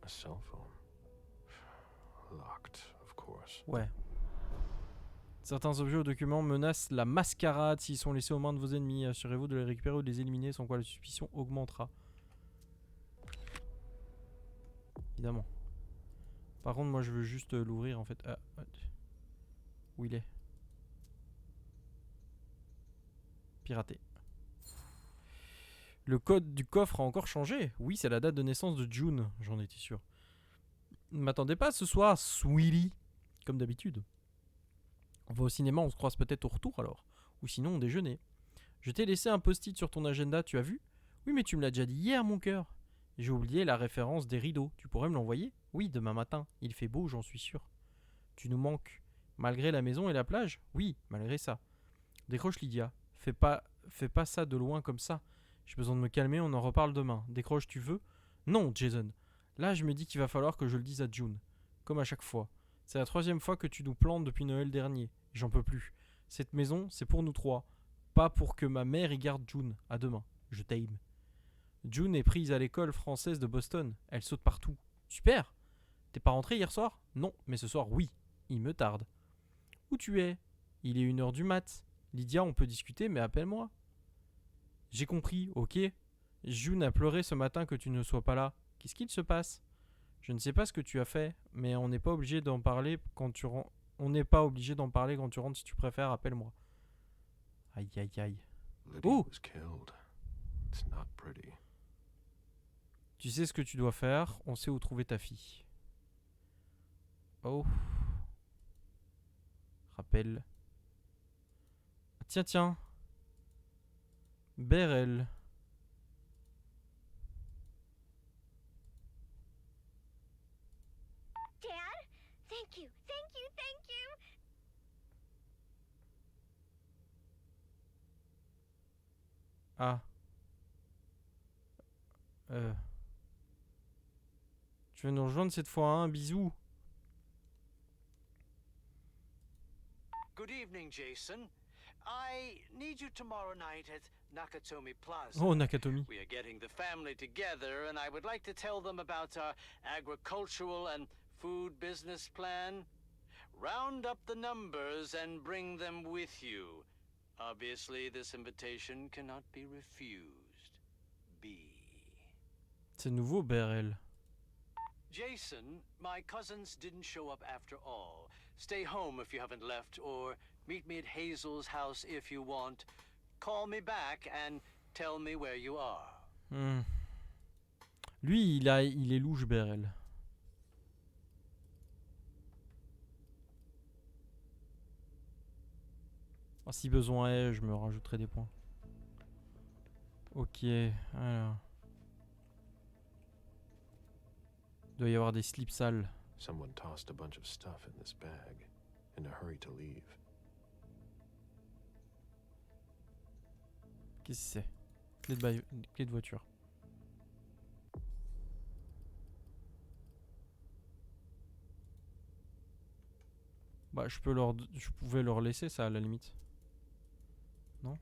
A cell phone. Locked, of course. Ouais. Certains objets ou documents menacent la mascarade s'ils sont laissés aux mains de vos ennemis. Assurez-vous de les récupérer ou de les éliminer, sans quoi la suspicion augmentera. Évidemment. Par contre, moi je veux juste l'ouvrir en fait. Ah, où il est? Piraté. Le code du coffre a encore changé. Oui, c'est la date de naissance de June, j'en étais sûr. Ne m'attendez pas ce soir, sweetie. Comme d'habitude. On va au cinéma, on se croise peut-être au retour alors. Ou sinon on déjeuner. Je t'ai laissé un post-it sur ton agenda, tu as vu? Oui, mais tu me l'as déjà dit hier, mon cœur. J'ai oublié la référence des rideaux. Tu pourrais me l'envoyer? Oui, demain matin. Il fait beau, j'en suis sûr. Tu nous manques. Malgré la maison et la plage? Oui, malgré ça. Décroche, Lydia. Fais pas ça de loin comme ça. J'ai besoin de me calmer, on en reparle demain. Décroche, tu veux? Non, Jason. Là, je me dis qu'il va falloir que je le dise à June. Comme à chaque fois. C'est la 3e fois que tu nous plantes depuis Noël dernier. J'en peux plus. Cette maison, c'est pour nous 3. Pas pour que ma mère y garde June. À demain. Je t'aime. June est prise à l'école française de Boston. Elle saute partout. Super. T'es pas rentré hier soir? Non, mais ce soir, oui. Il me tarde. Où tu es? Il est 1h du mat. Lydia, on peut discuter, mais appelle-moi. J'ai compris, ok. June a pleuré ce matin que tu ne sois pas là. Qu'est-ce qu'il se passe? Je ne sais pas ce que tu as fait, mais on n'est pas obligé d'en parler quand tu rentres. On n'est pas obligé d'en parler quand tu rentres. Si tu préfères, appelle-moi. Aïe, aïe, aïe. Oh! Tu sais ce que tu dois faire. On sait où trouver ta fille. Oh. Rappel. Tiens, tiens. Beryl. Dad, thank you, thank you, thank you. Ah. Tu veux nous rejoindre cette fois, hein? Bisous. Good evening, Jason. I need you tomorrow night at Nakatomi Plaza. Oh, Nakatomi. We are getting the family together, and I would like to tell them about our agricultural and food business plan. Round up the numbers and bring them with you. Obviously, this invitation cannot be refused. B. C'est nouveau, Beryl. Jason, my cousins didn't show up after all. Stay home if you haven't left, or meet me at Hazel's house if you want. Call me back and tell me where you are. Lui, il est louche, Beryl. Oh, si besoin est, je me rajouterai des points. Ok, alors. Il doit y avoir des slips sales. Someone tossed a bunch of stuff in this bag, in a hurry to leave. Qu'est-ce que c'est? Clé de voiture. Bah, je pouvais leur laisser ça à la limite. Non?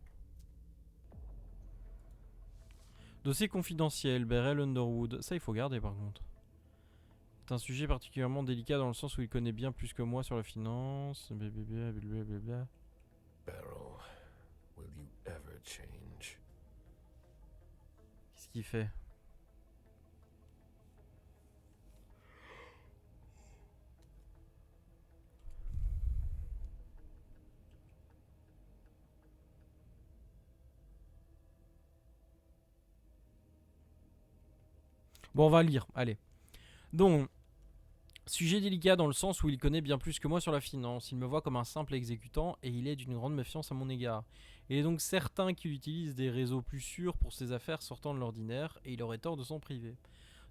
Dossier confidentiel, Beryl Underwood. Ça, il faut garder par contre. C'est un sujet particulièrement délicat dans le sens où il connaît bien plus que moi sur la finance. Blablabla. Beryl, will you ever change? Qu'est-ce qu'il fait? Bon, on va lire, allez. Donc, sujet délicat dans le sens où il connaît bien plus que moi sur la finance. Il me voit comme un simple exécutant et il est d'une grande méfiance à mon égard. Il est donc certain qu'il utilise des réseaux plus sûrs pour ses affaires sortant de l'ordinaire et il aurait tort de s'en priver.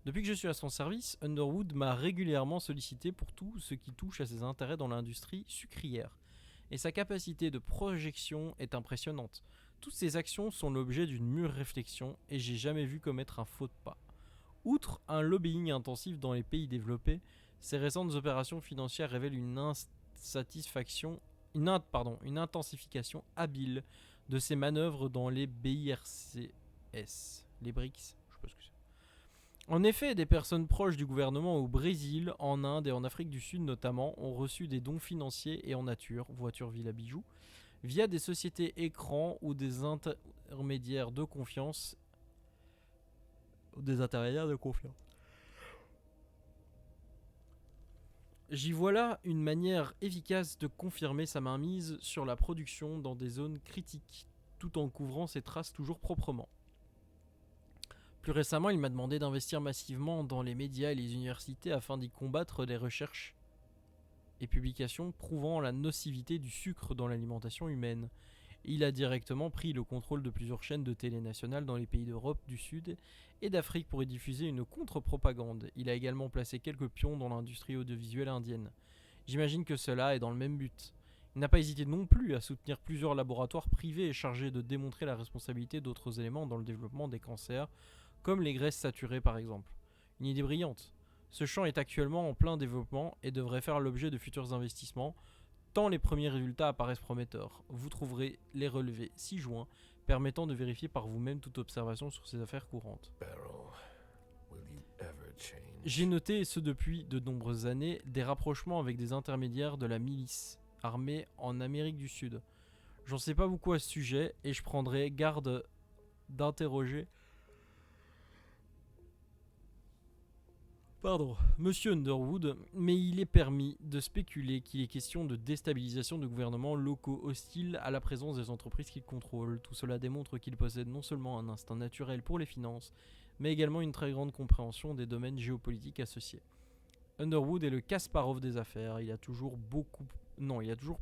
Depuis que je suis à son service, Underwood m'a régulièrement sollicité pour tout ce qui touche à ses intérêts dans l'industrie sucrière. Et sa capacité de projection est impressionnante. Toutes ses actions sont l'objet d'une mûre réflexion et j'ai jamais vu commettre un faux pas. Outre un lobbying intensif dans les pays développés, ces récentes opérations financières révèlent une intensification habile de ses manœuvres dans les BIRCS, les BRICS, je sais pas ce que c'est. En effet, des personnes proches du gouvernement au Brésil, en Inde et en Afrique du Sud notamment, ont reçu des dons financiers et en nature, voitures, villas, bijoux, via des sociétés écrans ou des intermédiaires de confiance. J'y vois là une manière efficace de confirmer sa mainmise sur la production dans des zones critiques, tout en couvrant ses traces toujours proprement. Plus récemment, il m'a demandé d'investir massivement dans les médias et les universités afin d'y combattre les recherches et publications prouvant la nocivité du sucre dans l'alimentation humaine. Il a directement pris le contrôle de plusieurs chaînes de télé nationales dans les pays d'Europe du Sud et d'Afrique pour y diffuser une contre-propagande. Il a également placé quelques pions dans l'industrie audiovisuelle indienne. J'imagine que cela est dans le même but. Il n'a pas hésité non plus à soutenir plusieurs laboratoires privés chargés de démontrer la responsabilité d'autres éléments dans le développement des cancers, comme les graisses saturées par exemple. Une idée brillante. Ce champ est actuellement en plein développement et devrait faire l'objet de futurs investissements, tant les premiers résultats apparaissent prometteurs. Vous trouverez les relevés 6 juin, permettant de vérifier par vous-même toute observation sur ces affaires courantes. J'ai noté, et ce depuis de nombreuses années, des rapprochements avec des intermédiaires de la milice armée en Amérique du Sud. J'en sais pas beaucoup à ce sujet et je prendrai garde d'interroger Monsieur Underwood, mais il est permis de spéculer qu'il est question de déstabilisation de gouvernements locaux hostiles à la présence des entreprises qu'il contrôle. Tout cela démontre qu'il possède non seulement un instinct naturel pour les finances, mais également une très grande compréhension des domaines géopolitiques associés. Underwood est le Kasparov des affaires, il a toujours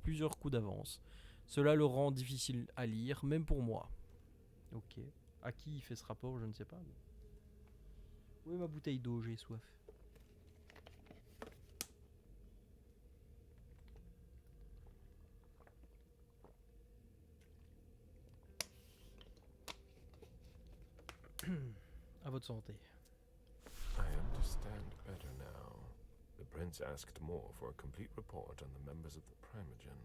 plusieurs coups d'avance. Cela le rend difficile à lire, même pour moi. Ok. À qui il fait ce rapport, je ne sais pas. Où est ma bouteille d'eau, j'ai soif. À votre santé. I understand better now. The prince asked more for a complete report on the members of the Primogen.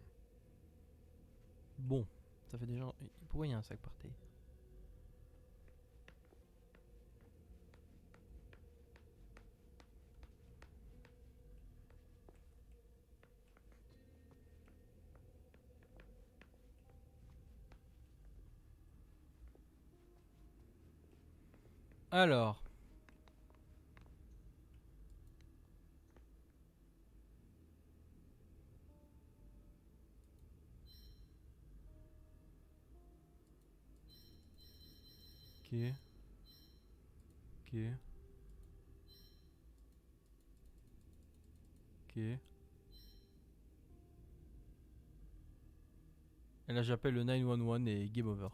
Bon, ça fait déjà... Pourquoi il y a un sac par terre? Alors. Ok. Ok. Ok. Et là j'appelle le 911 et game over.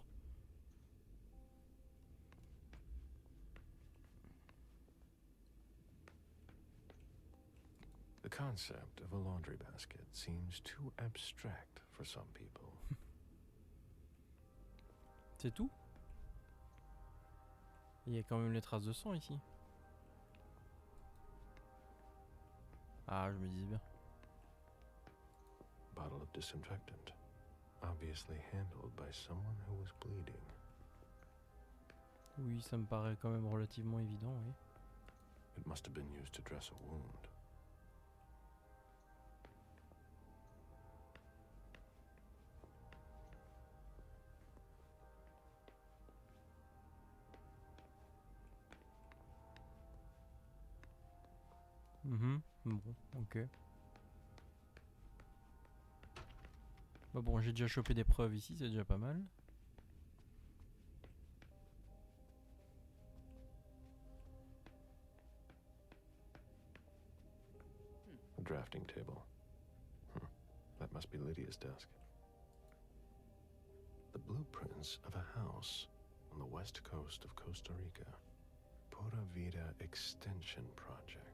The concept of a laundry basket seems too abstract for some people. C'est tout? Il y a quand même les traces de sang ici. Ah, je me disais bien. Bottle of disinfectant, obviously handled by someone who was bleeding. Oui, ça me paraît quand même relativement évident, oui. It must have been used to dress a wound. Bon, ok. Bah bon, j'ai déjà chopé des preuves ici, c'est déjà pas mal. drafting table. That must be Lydia's desk. The blueprints of a house on the west coast of Costa Rica. Pura Vida Extension Project.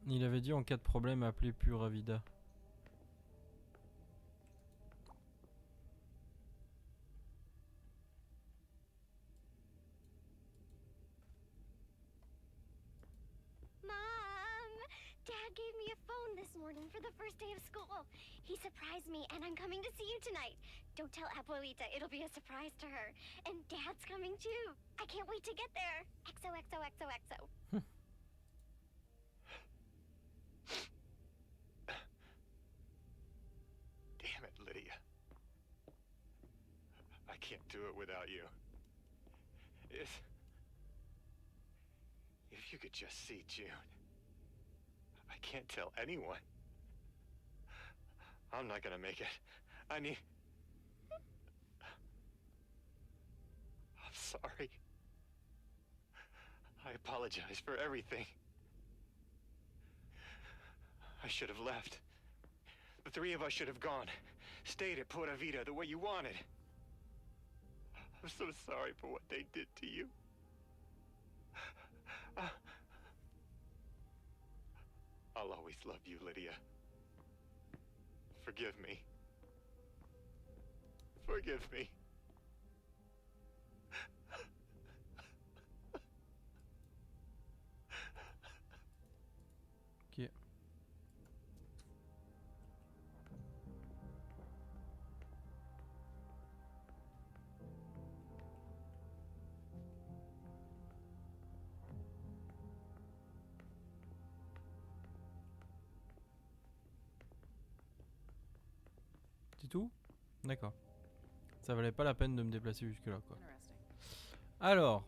Il avait dit en cas de problème appeler Pura Vida. Dad gave me a phone this morning for the first day of school. He surprised me, and I'm coming to see you tonight. Don't tell Abuelita, it'll be a surprise to her. And Dad's coming too. I can't wait to get there. XOXOXOXO. Damn it, Lydia. I can't do it without you. If you could just see June. I can't tell anyone. I'm not gonna make it. I need... I'm sorry. I apologize for everything. I should have left. The three of us should have gone. Stayed at Pura Vida the way you wanted. I'm so sorry for what they did to you. I'll always love you, Lydia. Forgive me. Forgive me. Ok. C'est tout? D'accord. Ça valait pas la peine de me déplacer jusque là quoi. Alors.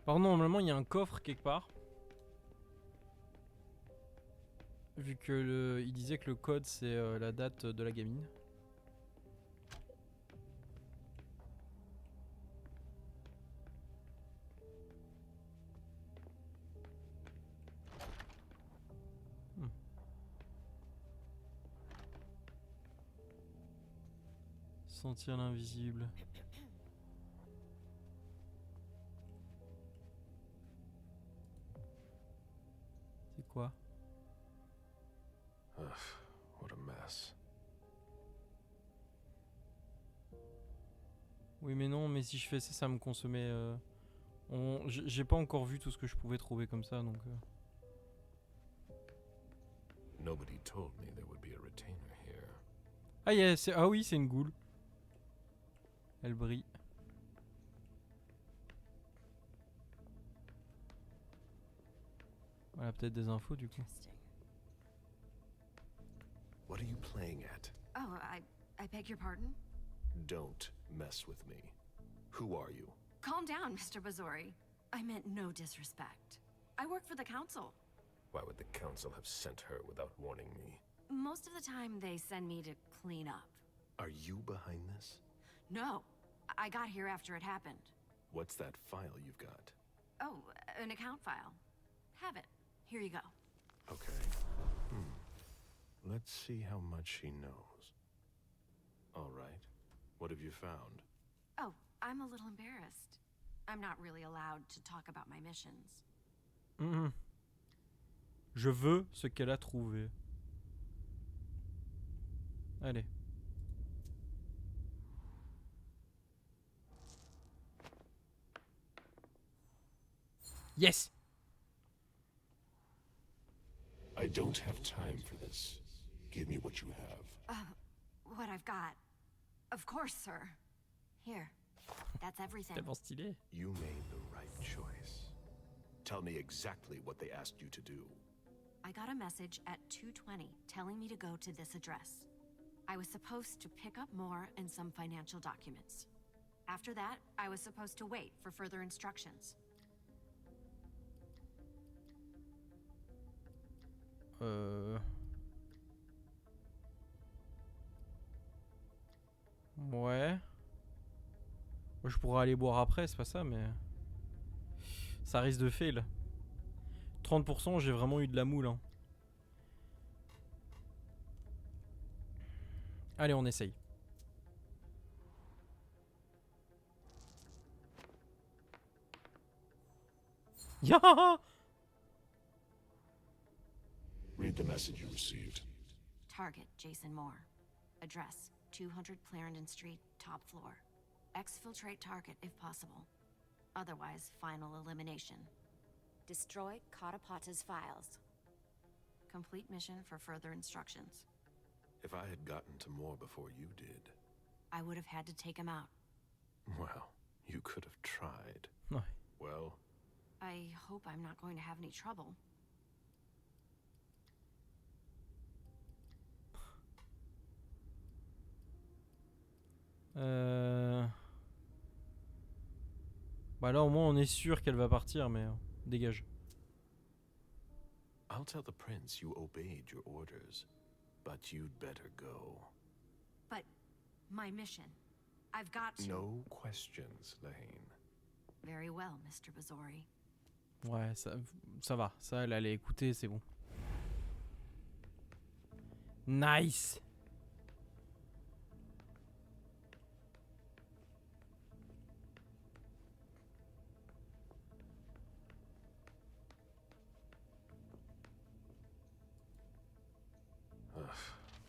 Par contre, normalement il y a un coffre quelque part. Vu que il disait que le code c'est la date de la gamine. Sentir l'invisible. C'est quoi? What a mess. Oui mais non, mais si je fais ça, ça me consommait... J'ai pas encore vu tout ce que je pouvais trouver comme ça, donc... Nobody told me there would be a retainer here. Ah, ah oui, c'est une goule. Elle brille. Voilà, peut-être des infos du coup. What are you playing at? Oh, I beg your pardon? Don't mess with me. Who are you? Calm down, Mr. Bazori. I meant no disrespect. I work for the council. Why would the council have sent her without warning me? Most of the time, they send me to clean up. Are you behind this? No, I got here after it happened. What's that file you've got? Oh, an account file. Have it. Here you go. Okay. Let's see how much she knows. All right. What have you found? Oh, I'm a little embarrassed. I'm not really allowed to talk about my missions. Je veux ce qu'elle a trouvé. Allez. Yes! I don't have time for this. Give me what you have. What I've got. Of course, sir. Here. That's everything. Tellement stylé. You made the right choice. Tell me exactly what they asked you to do. I got a message at 2:20 telling me to go to this address. I was supposed to pick up more and some financial documents. After that, I was supposed to wait for further instructions. Ouais. Moi, je pourrais aller boire après, c'est pas ça, mais... Ça risque de fail. 30%, j'ai vraiment eu de la moule. Hein. Allez, on essaye. Ya! Read the message you received. Target, Jason Moore. Address, 200 Clarendon Street, top floor. Exfiltrate target if possible. Otherwise, final elimination. Destroy Katapata's files. Complete mission for further instructions. If I had gotten to Moore before you did... I would have had to take him out. Well, you could have tried. Ouais. Well... I hope I'm not going to have any trouble. Bah là au moins on est sûr qu'elle va partir, mais dégage. I'll tell the prince you obeyed your orders, but you'd better go. But my mission, I've got to... No questions, Lane. Very well, Mr. Bazori. Ouais, ça va. Ça, elle allait écouter, c'est bon. Nice.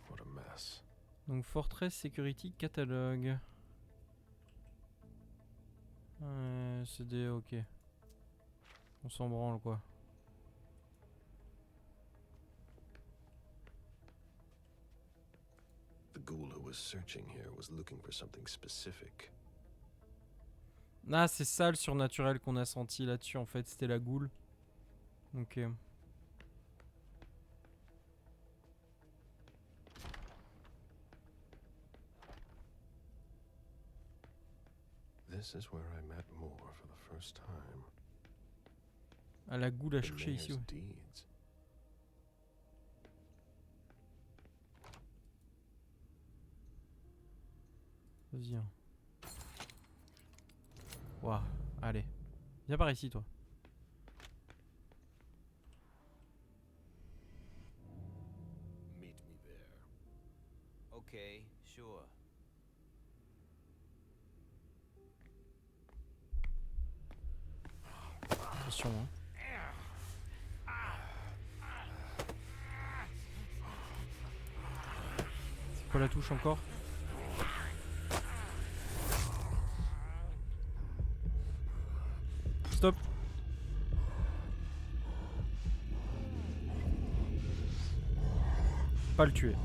What a mess. Donc Fortress Security Catalogue. CD, ok. On s'en branle quoi. The ghoul who was searching here was looking for something specific. Ah, c'est ça le surnaturel qu'on a senti là-dessus en fait, c'était la goule. Ok. This is where I met Moore for the first time. Ah, la goule à chercher ici. Ouais. Deeds. Vas-y. Hein. Waouh, allez. Viens par ici toi. Meet me there. Okay, sure. Attention hein. C'est quoi la touche encore? Stop. Pas le tuer.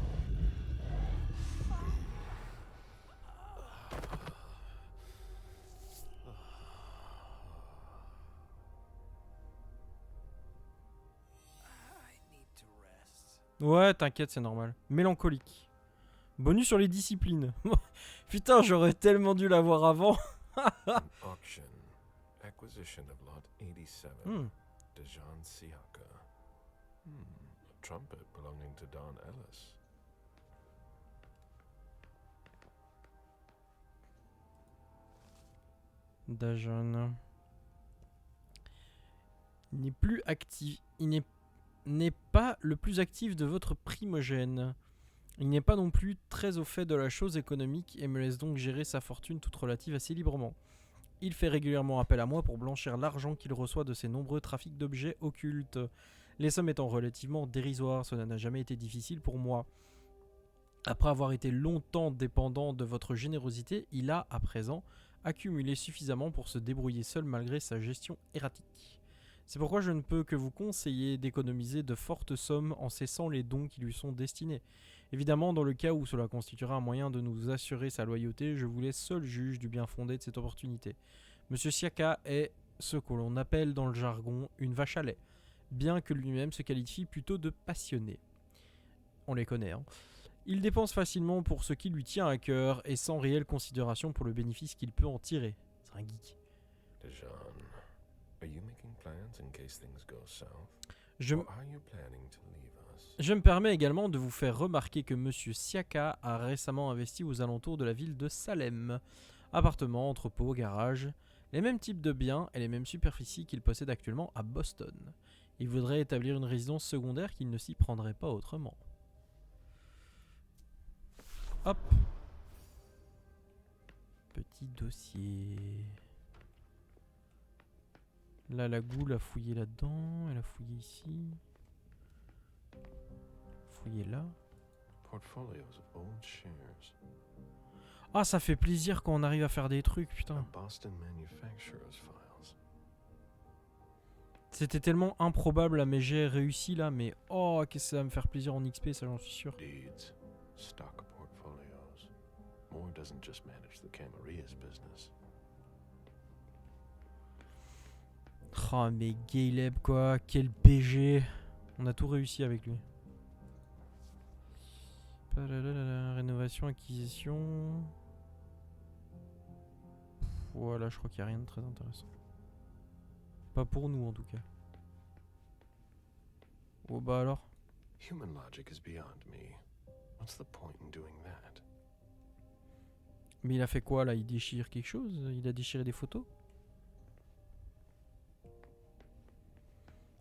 Ouais, t'inquiète, c'est normal. Mélancolique. Bonus sur les disciplines. Putain, j'aurais tellement dû l'avoir avant. Auction. Acquisition of lot 87. Dejan Siaka. A trumpet belonging to Don Ellis. Dajon. Il n'est plus actif. Il n'est pas le plus actif de votre primogène. Il n'est pas non plus très au fait de la chose économique et me laisse donc gérer sa fortune toute relative assez librement. Il fait régulièrement appel à moi pour blanchir l'argent qu'il reçoit de ses nombreux trafics d'objets occultes. Les sommes étant relativement dérisoires, cela n'a jamais été difficile pour moi. Après avoir été longtemps dépendant de votre générosité, il a, à présent, accumulé suffisamment pour se débrouiller seul malgré sa gestion erratique. C'est pourquoi je ne peux que vous conseiller d'économiser de fortes sommes en cessant les dons qui lui sont destinés. Évidemment, dans le cas où cela constituera un moyen de nous assurer sa loyauté, je vous laisse seul juge du bien fondé de cette opportunité. Monsieur Siaka est ce que l'on appelle dans le jargon une vache à lait, bien que lui-même se qualifie plutôt de passionné. On les connaît, hein. Il dépense facilement pour ce qui lui tient à cœur et sans réelle considération pour le bénéfice qu'il peut en tirer. C'est un geek. Dejan, are you making plans in case things go south? Or are you planning to leave us? Je me permets également de vous faire remarquer que Monsieur Siaka a récemment investi aux alentours de la ville de Salem. Appartements, entrepôts, garages, les mêmes types de biens et les mêmes superficies qu'il possède actuellement à Boston. Il voudrait établir une résidence secondaire qu'il ne s'y prendrait pas autrement. Hop. Petit dossier. Là, la goule a fouillé là-dedans. Elle a fouillé ici. Fouillé là. Portfolios of old shares. Ah, ça fait plaisir quand on arrive à faire des trucs, putain. Boston manufacturers files. C'était tellement improbable, mais j'ai réussi là, mais oh, qu'est-ce que ça va me faire plaisir en XP, ça j'en suis sûr. Deeds, stock portfolios. Moore doesn't just manage the Camaria's business. Oh, mais Galeb quoi, quel BG. On a tout réussi avec lui. Rénovation, acquisition. Voilà, je crois qu'il n'y a rien de très intéressant. Pas pour nous en tout cas. Oh bah alors. Human logic is beyond me. What's the point in doing that? Mais il a fait quoi là? Il déchire quelque chose? Il a déchiré des photos?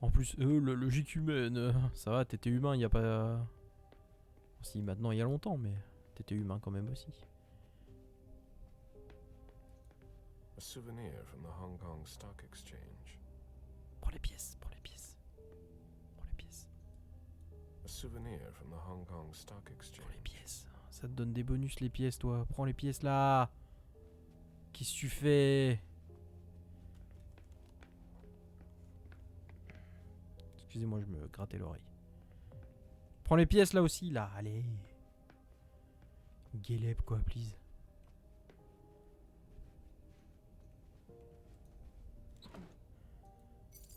En plus, la logique humaine. Ça va, t'étais humain, il n'y a pas... Si, maintenant il y a longtemps, mais t'étais humain quand même aussi. A souvenir from the Hong Kong Stock Exchange. Prends les pièces, prends les pièces. Prends les pièces. A souvenir from the Hong Kong Stock Exchange. Prends les pièces. Ça te donne des bonus les pièces, toi. Prends les pièces là. Qu'est-ce que tu fais? Excusez-moi, je me grattais l'oreille. Prends les pièces là aussi, là. Allez. Galeb, quoi, please.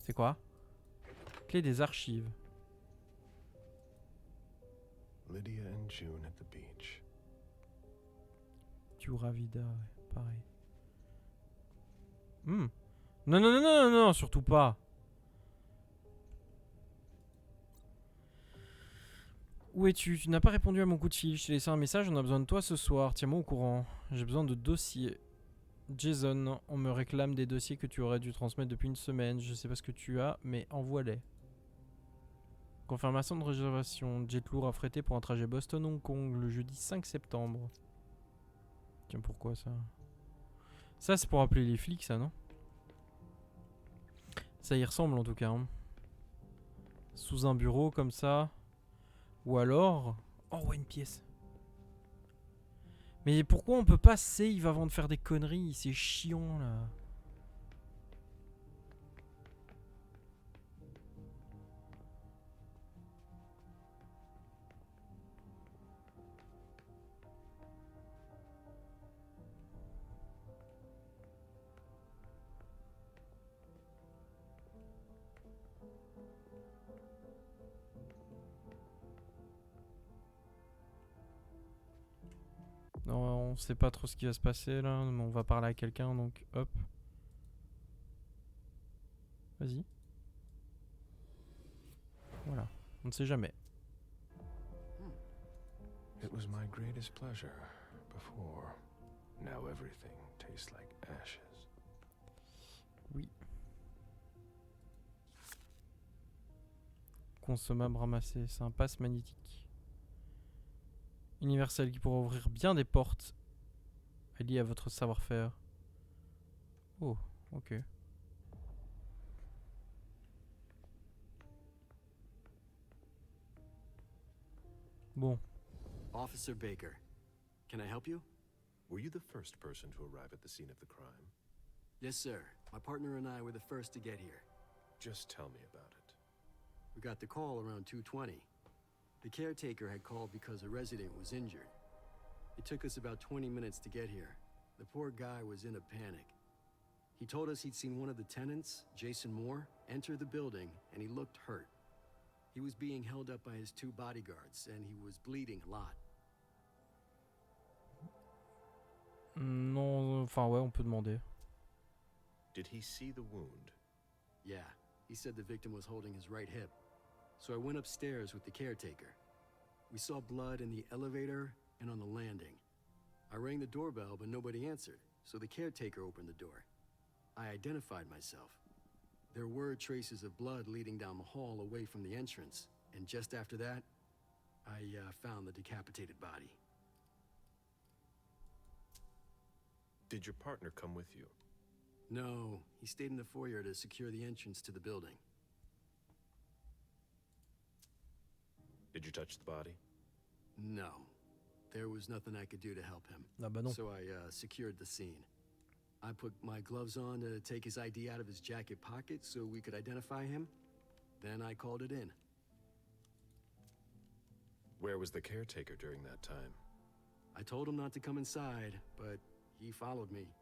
C'est quoi? Clé des archives. Lydia and June at the beach. Tura vida, ouais, pareil. Non, non, non, non, non, surtout pas. Où es-tu? Tu n'as pas répondu à mon coup de fil. Je t'ai laissé un message, on a besoin de toi ce soir. Tiens-moi au courant. J'ai besoin de dossiers. Jason, on me réclame des dossiers que tu aurais dû transmettre depuis une semaine. Je sais pas ce que tu as, mais envoie-les. Confirmation de réservation. Jet lourd affrété pour un trajet Boston-Hong Kong le jeudi 5 septembre. Tiens, pourquoi ça? Ça, c'est pour appeler les flics, ça, non? Ça y ressemble en tout cas. Hein. Sous un bureau comme ça. Ou alors... Oh ouais, une pièce. Mais pourquoi on peut pas save avant de faire des conneries? C'est chiant là. Non, on sait pas trop ce qui va se passer là, mais on va parler à quelqu'un donc hop. Vas-y. Voilà, on ne sait jamais. It was my greatest pleasure before. Now everything tastes like ashes. Oui. Consommable ramassé, c'est un passe magnétique. Universel qui pourra ouvrir bien des portes liées à votre savoir-faire. Oh, ok. Bon. Officer Baker, can I help you? Were you the first person to arrive at the scene of the crime? Yes, sir. My partner and I were the first to get here. Just tell me about it. We got the call around 2:20. The caretaker had called because a resident was injured. It took us about 20 minutes to get here. The poor guy was in a panic. He told us he'd seen one of the tenants, Jason Moore, enter the building, and he looked hurt. He was being held up by his 2 bodyguards, and he was bleeding a lot. Non, enfin ouais, on peut demander. Did he see the wound? Yeah, he said the victim was holding his right hip. So I went upstairs with the caretaker. We saw blood in the elevator and on the landing. I rang the doorbell, but nobody answered, so the caretaker opened the door. I identified myself. There were traces of blood leading down the hall away from the entrance, and just after that, I found the decapitated body. Did your partner come with you? No, he stayed in the foyer to secure the entrance to the building. Did you touch the body? No. There was nothing I could do to help him. Ah bah non. So I secured the scene. I put my gloves on to take his ID out of his jacket pocket so we could identify him. Then I called it in. Where was the caretaker during that time? I told him not to come inside, but he followed me.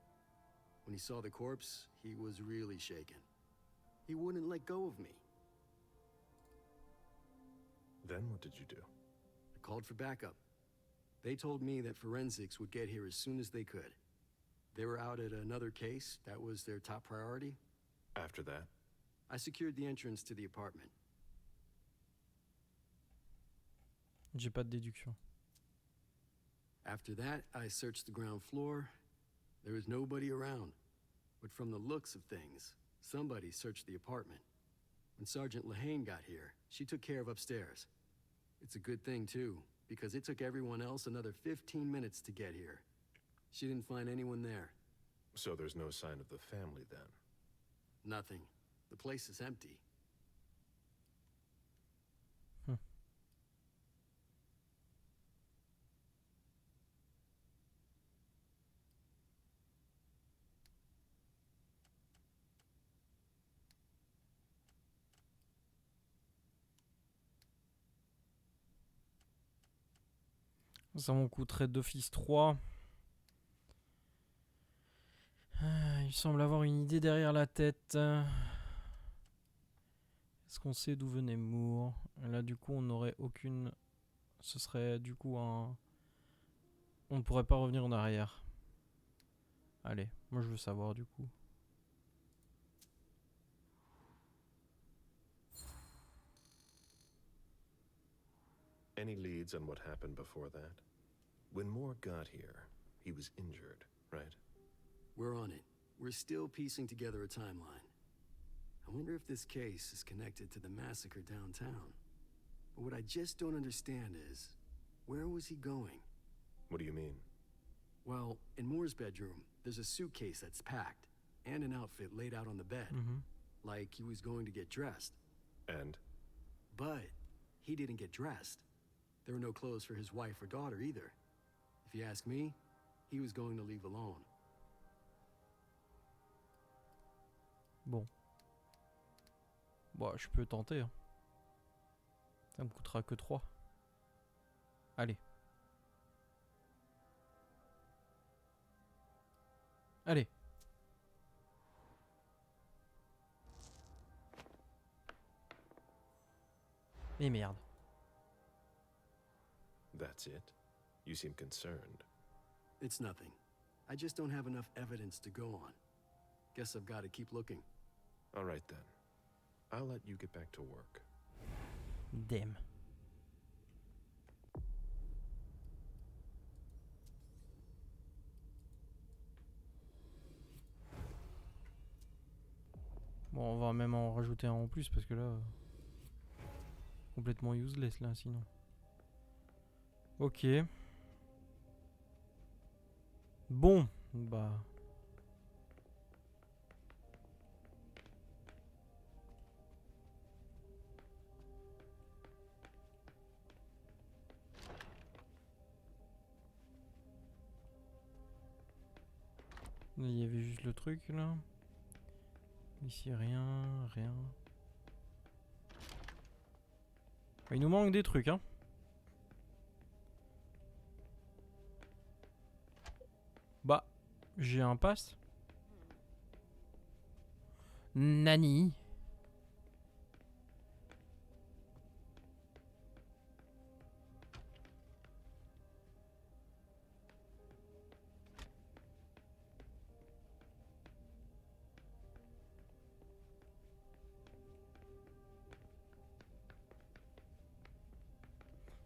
When he saw the corpse, he was really shaken. He wouldn't let go of me. Then what did you do? I called for backup. They told me that forensics would get here as soon as they could. They were out at another case. That was their top priority. After that? I secured the entrance to the apartment. J'ai pas de déduction. After that, I searched the ground floor. There was nobody around. But from the looks of things, somebody searched the apartment. When Sergeant Lehane got here, she took care of upstairs. It's a good thing, too, because it took everyone else another 15 minutes to get here. She didn't find anyone there. So there's no sign of the family then? Nothing. The place is empty. Ça m'en coûterait d'office 3. Il semble avoir une idée derrière la tête. Est-ce qu'on sait d'où venait Moore? Là du coup on n'aurait aucune... Ce serait du coup un... On ne pourrait pas revenir en arrière. Allez, moi je veux savoir du coup. Any leads on what happened before that? When Moore got here, he was injured, right? We're on it. We're still piecing together a timeline. I wonder if this case is connected to the massacre downtown. But what I just don't understand is, where was he going? What do you mean? Well, in Moore's bedroom, there's a suitcase that's packed, and an outfit laid out on the bed. Like he was going to get dressed. And? But he didn't get dressed. There were no clothes for his wife or daughter either. If you ask me, he was going to leave alone. Bon. Bon, je peux tenter. Hein. Ça me coûtera que 3. Allez. Allez. Et merde. That's it? You seem concerned. It's nothing. I just don't have enough evidence to go on. Guess I've got to keep looking. All right then. I'll let you get back to work. Damn. Bon, on va même en rajouter un en plus parce que là... Complètement useless là sinon. Ok. Bon, bah... Il y avait juste le truc là. Ici rien, rien. Il nous manque des trucs hein. Bah, j'ai un pass. Nani.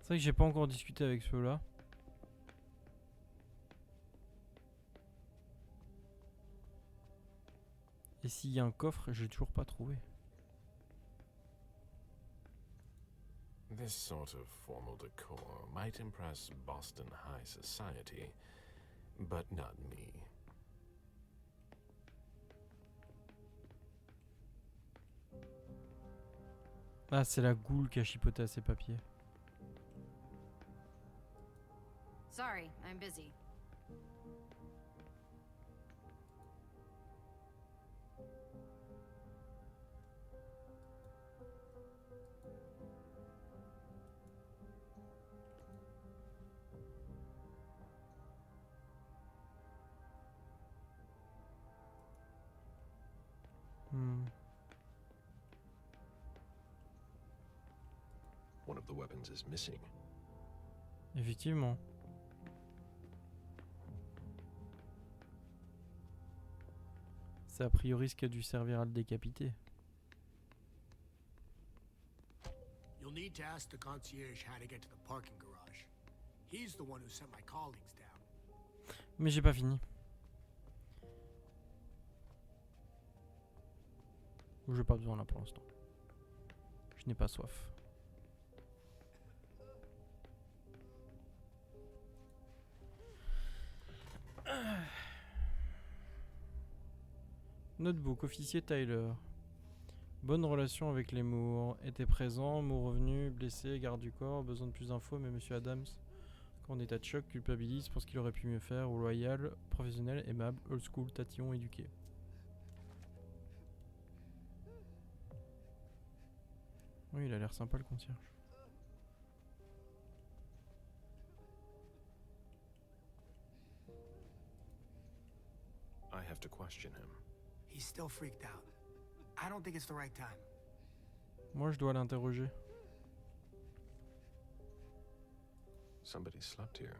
C'est vrai que j'ai pas encore discuté avec ceux-là. Et s'il y a un coffre, j'ai toujours pas trouvé. This sort of formal decor might impress Boston high society, but not me. Ah, c'est la goule qui a chipoté à ses papiers. Sorry, I'm busy. One of the weapons is missing. Effectivement. C'est a priori ce qui a dû servir à le décapiter. You'll need to ask the concierge how to get to the parking garage. He's the one who sent my colleagues down. Mais j'ai pas fini. Ou j'ai pas besoin là pour l'instant. Je n'ai pas soif. Notebook, officier Tyler. Bonne relation avec les Moore. Était présent, Moore revenu, blessé, garde du corps, besoin de plus d'infos, mais Monsieur Adams, en état de choc, culpabilise pour ce qu'il aurait pu mieux faire, ou loyal, professionnel, aimable, old school, tatillon, éduqué. Oui, il a l'air sympa le concierge. I have to question him. He's still freaked out. I don't think it's the right time. Moi, je dois l'interroger. Somebody slept here.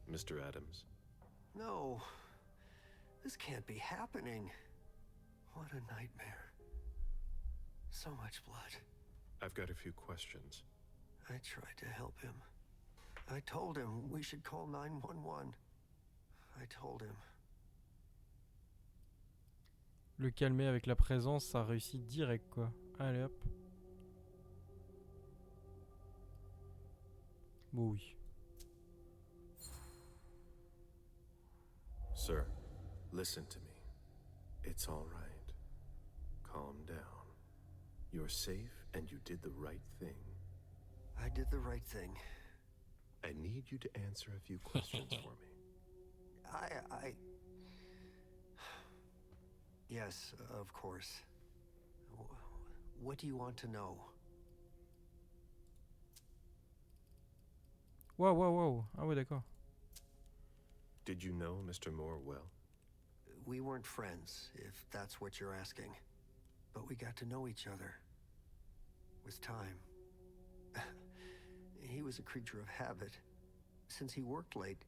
Mr. Adams. No. This can't be happening. What a nightmare. So much blood. I've got a few questions. I tried to help him. I told him we should call 911. I told him. Le calmer avec la présence, ça réussit direct quoi. Allez hop. Bon oui. Sir, listen to me. It's all right. Calm down. You're safe and you did the right thing. I did the right thing. I need you to answer a few questions for me. Yes, of course. What do you want to know? Wow, wow, wow. Ah ouais, d'accord. Did you know Mr. Moore well? We weren't friends, if that's what you're asking. But we got to know each other. With time. He was a creature of habit. Since he worked late,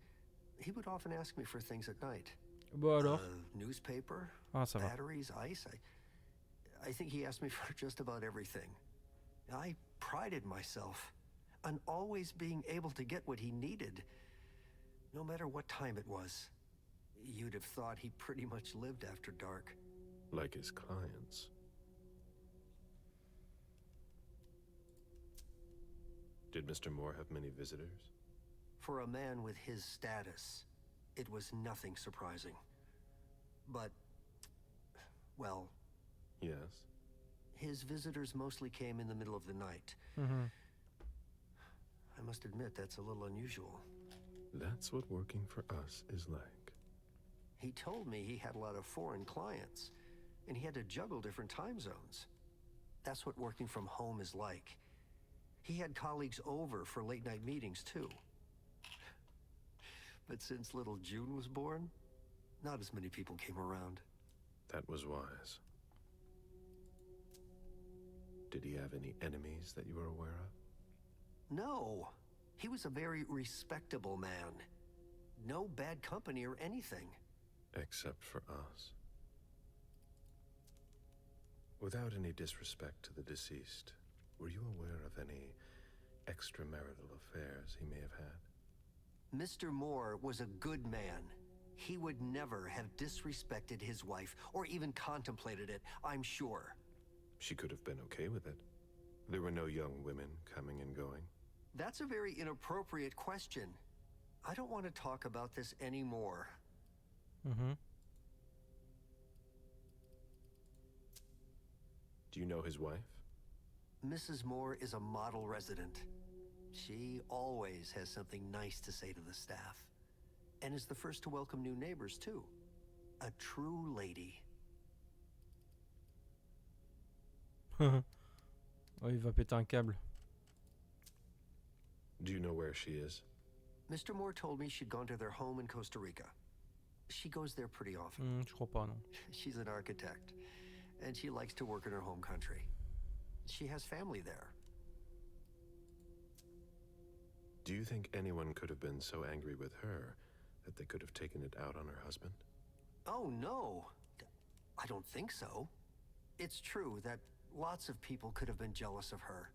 he would often ask me for things at night. Bon alors. Newspaper, ça va. batteries, ice. I think he asked me for just about everything. I prided myself on always being able to get what he needed, no matter what time it was. You'd have thought he pretty much lived after dark. Like his clients. Did Mr. Moore have many visitors? For a man with his status, it was nothing surprising. But, well... Yes? His visitors mostly came in the middle of the night. Mm-hmm. I must admit, that's a little unusual. That's what working for us is like. He told me he had a lot of foreign clients, and he had to juggle different time zones. That's what working from home is like. He had colleagues over for late-night meetings, too. But since little June was born, not as many people came around. That was wise. Did he have any enemies that you were aware of? No. He was a very respectable man. No bad company or anything. Except for us. Without any disrespect to the deceased, were you aware of any extramarital affairs he may have had. Mr. Moore was a good man. He would never have disrespected his wife or even contemplated it, I'm sure. She could have been okay with it. There were no young women coming and going. That's a very inappropriate question. I don't want to talk about this anymore. Mm-hmm. Do you know his wife? Mrs. Moore is a model resident. She always has something nice to say to the staff. And is the first to welcome new neighbors, too. A true lady. Oh, il va péter un câble. Do you know where she is? Mr. Moore told me she'd gone to their home in Costa Rica. She goes there pretty often. Je crois pas, non. She's an architect, and she likes to work in her home country. She has family there. Do you think anyone could have been so angry with her that they could have taken it out on her husband? Oh, no. I don't think so. It's true that lots of people could have been jealous of her.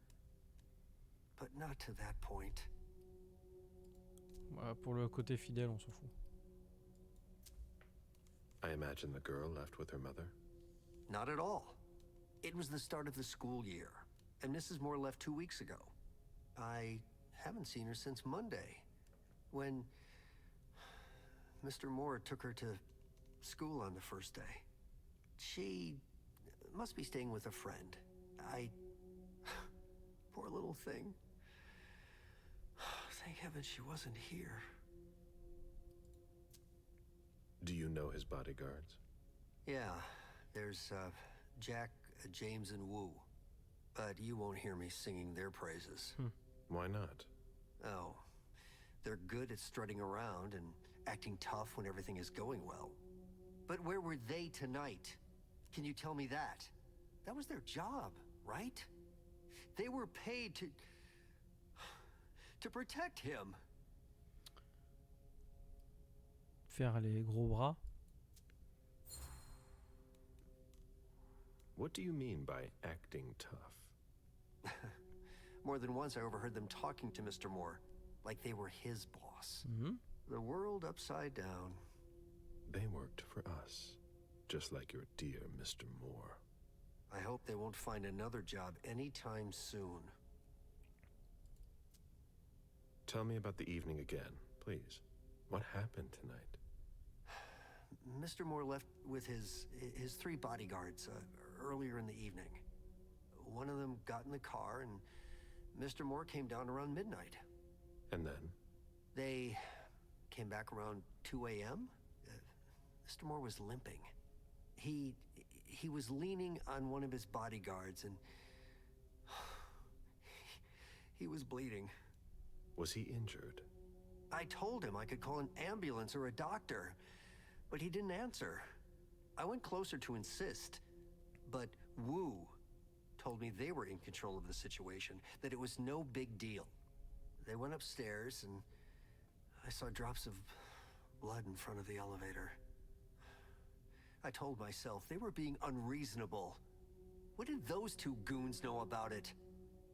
But not to that point. Pour le côté fidèle, on s'en fout. I imagine the girl left with her mother? Not at all. It was the start of the school year, and Mrs. Moore left 2 weeks ago. I haven't seen her since Monday, when Mr. Moore took her to school on the first day. She must be staying with a friend. Poor little thing. Thank heaven she wasn't here. Do you know his bodyguards? Yeah, there's Jack, James, and Wu. But you won't hear me singing their praises. Why not? Oh, they're good at strutting around and acting tough when everything is going well. But where were they tonight? Can you tell me that? That was their job, right? They were paid to protect him. Faire les gros bras. What do you mean by acting tough? More than once I overheard them talking to Mr. Moore, like they were his boss. Mm-hmm. The world upside down. They worked for us, just like your dear Mr. Moore. I hope they won't find another job anytime soon. Tell me about the evening again, please. What happened tonight? Mr. Moore left with his 3 bodyguards earlier in the evening. One of them got in the car, and Mr. Moore came down around midnight. And then? They came back around 2 a.m. Mr. Moore was limping. He was leaning on one of his bodyguards, and he was bleeding. Was he injured? I told him I could call an ambulance or a doctor, but he didn't answer. I went closer to insist, but Wu told me they were in control of the situation, that it was no big deal. They went upstairs, and I saw drops of blood in front of the elevator. I told myself they were being unreasonable. What did those 2 goons know about it?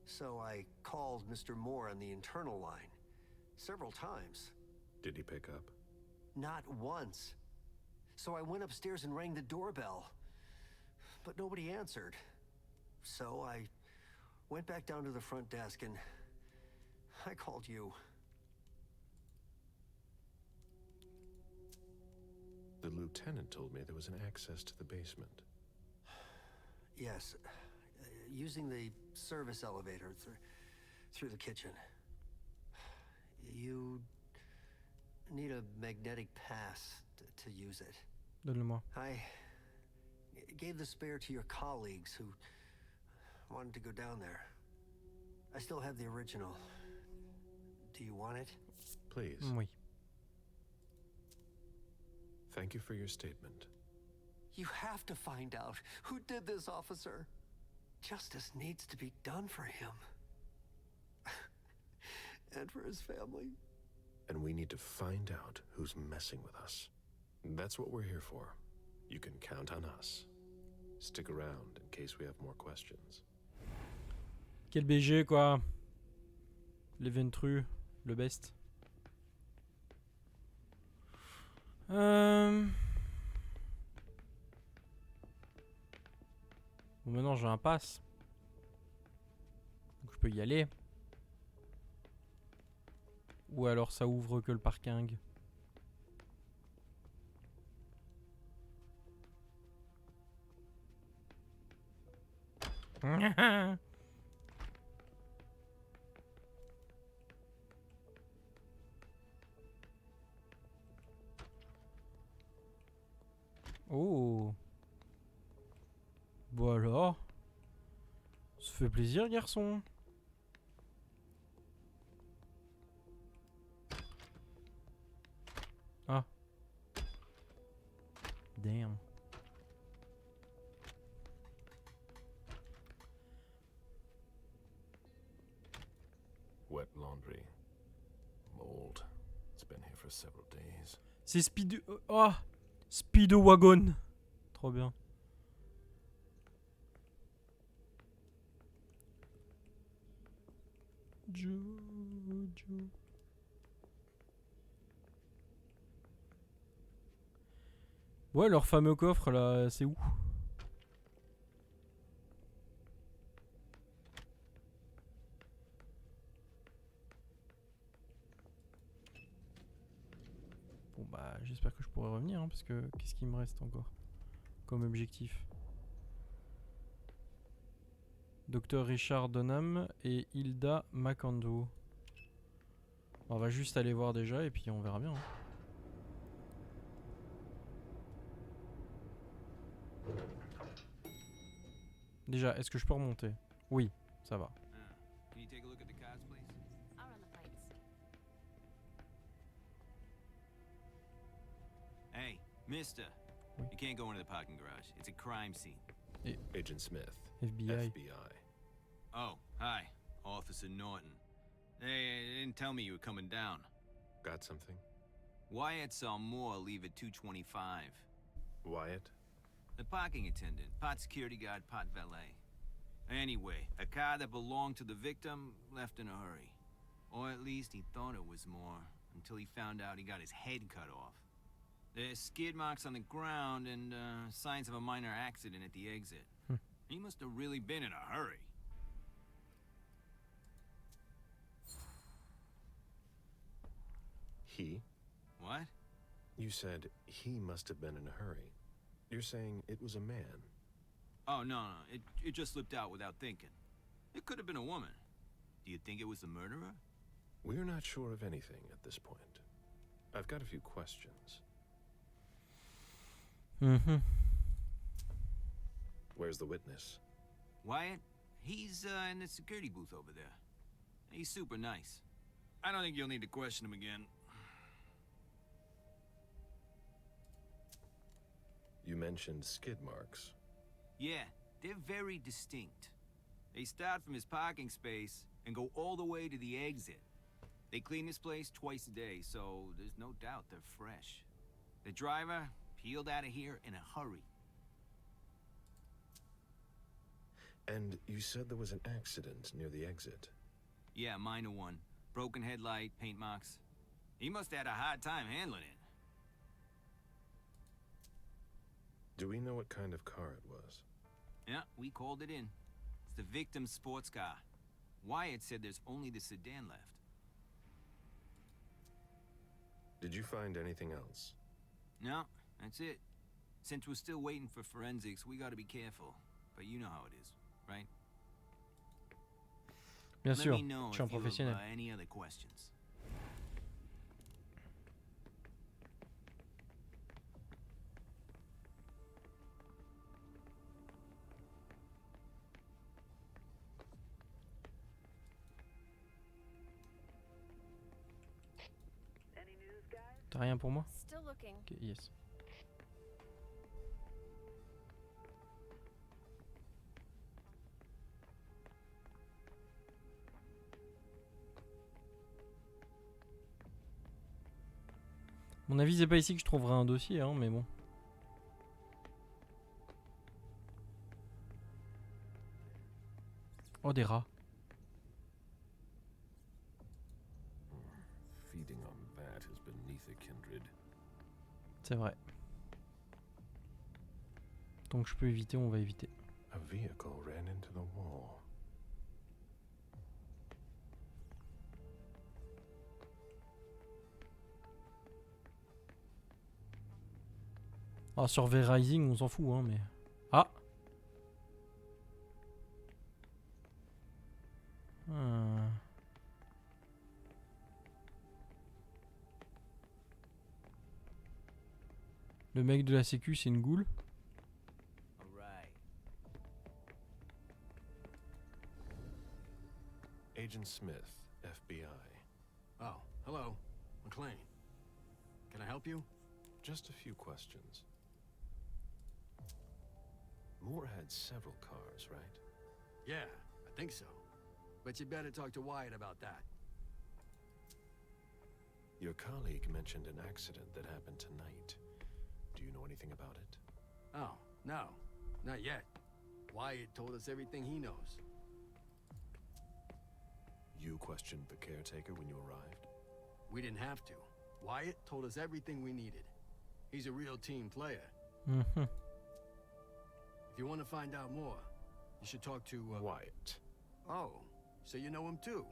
So I called Mr. Moore on the internal line several times. Did he pick up? Not once. So I went upstairs and rang the doorbell, but nobody answered. So I went back down to the front desk and I called you. The lieutenant told me there was an access to the basement. Yes, using the service elevator through the kitchen. You need a magnetic pass to use it. Donne-le-moi. I gave the spare to your colleagues who wanted to go down there. I still have the original. Do you want it? Please. Oui. Thank you for your statement. You have to find out who did this, officer. Justice needs to be done for him. And for his family. And we need to find out who's messing with us. That's what we're here for. You can count on us. Stick around in case we have more questions. Quel BG, quoi. Les Ventru, le best. Bon, maintenant j'ai un pass. Donc je peux y aller. Ou alors ça ouvre que le parking. Oh. Bon alors. Ça fait plaisir, garçon. Ah. Damn. Wet laundry. Mold. It's been here for several days. C'est Speed... Oh, Speedo Wagon. Trop bien. Jojo. Ouais, leur fameux coffre là, c'est où? Bon bah j'espère que je pourrai revenir hein, parce que qu'est-ce qu'il me reste encore comme objectif? Docteur Richard Donham et Hilda McAndrew. On va juste aller voir déjà et puis on verra bien. Hein. Déjà, est-ce que je peux remonter? Oui, ça va. Can you take a look at the cars, please? I'll run the plates. Hey, mister. You can't go into the parking garage. It's a crime scene. Agent Smith. FBI. FBI. Oh, hi. Officer Norton. They didn't tell me you were coming down. Got something? Wyatt saw Moore leave at 2:25. Wyatt? The parking attendant, part security guard, part valet. Anyway, a car that belonged to the victim left in a hurry. Or at least he thought it was Moore, until he found out he got his head cut off. There's skid marks on the ground and signs of a minor accident at the exit. He must have really been in a hurry. He? What? You said he must have been in a hurry. You're saying it was a man? Oh, no. It just slipped out without thinking. It could have been a woman. Do you think it was the murderer? We're not sure of anything at this point. I've got a few questions. Where's the witness? Wyatt? He's in the security booth over there. He's super nice. I don't think you'll need to question him again. You mentioned skid marks. Yeah, they're very distinct. They start from his parking space and go all the way to the exit. They clean this place twice a day, so there's no doubt they're fresh. The driver peeled out of here in a hurry. And you said there was an accident near the exit. Yeah, minor one. Broken headlight, paint marks. He must have had a hard time handling it. Do we know what kind of car it was? Yeah, we called it in. It's the victim's sports car. Wyatt said there's only the sedan left. Did you find anything else? No, that's it. Since we're still waiting for forensics, we gotta be careful. But you know how it is, right? Bien Let sûr, me know je suis un if you professionnel. have any other questions. T'as rien pour moi? Still looking. Ok, yes. Mon avis, c'est pas ici que je trouverai un dossier, hein, mais bon. Oh, des rats. that is beneath a kindred. C'est vrai. Donc je peux éviter, on va éviter. A vehicle ran into the wall. Ah, sur V-Rising, on s'en fout, hein, mais... Ah! Le mec de la sécu, c'est une goule. Agent Smith, FBI. Oh, hello. McLean. Can I help you? Just a few questions. Moore had several cars, right? Yeah, I think so. But you better talk to Wyatt about that. Your colleague mentioned an accident that happened tonight. Do you know anything about it? Oh, no. Not yet. Wyatt told us everything he knows. You questioned the caretaker when you arrived? We didn't have to. Wyatt told us everything we needed. He's a real team player. Mm-hmm. If you want to find out more, you should talk to... Wyatt. Oh, so you know him too?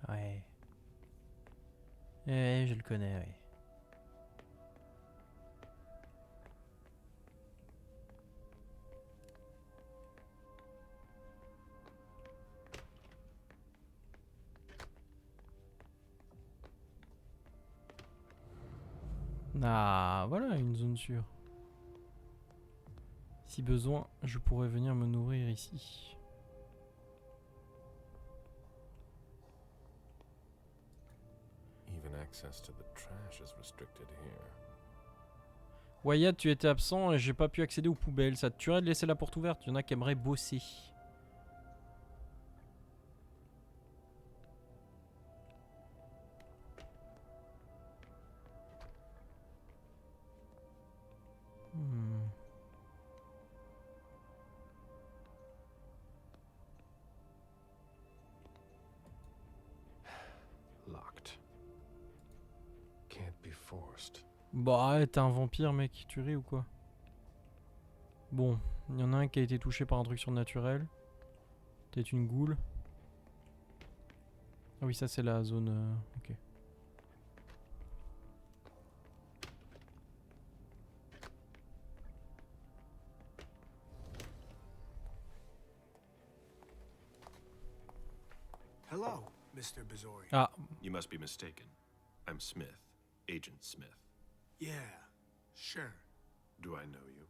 Ouais. Ouais, je le connais, oui. Ah, voilà une zone sûre. Si besoin, je pourrais venir me nourrir ici. Even access to the trash is restricted here. Wyatt, tu étais absent et j'ai pas pu accéder aux poubelles. Ça te tuerait de laisser la porte ouverte? Il y en a qui aimeraient bosser. Locked. Can't be forced. Bah, t'es un vampire, mec. Tu ris ou quoi? Bon, il y en a un qui a été touché par un truc surnaturel. Peut-être une goule. Ah oui, ça c'est la zone... ok. Hello, Mr. Bazori. Ah. You must be mistaken. I'm Smith, Agent Smith. Yeah, sure. Do I know you?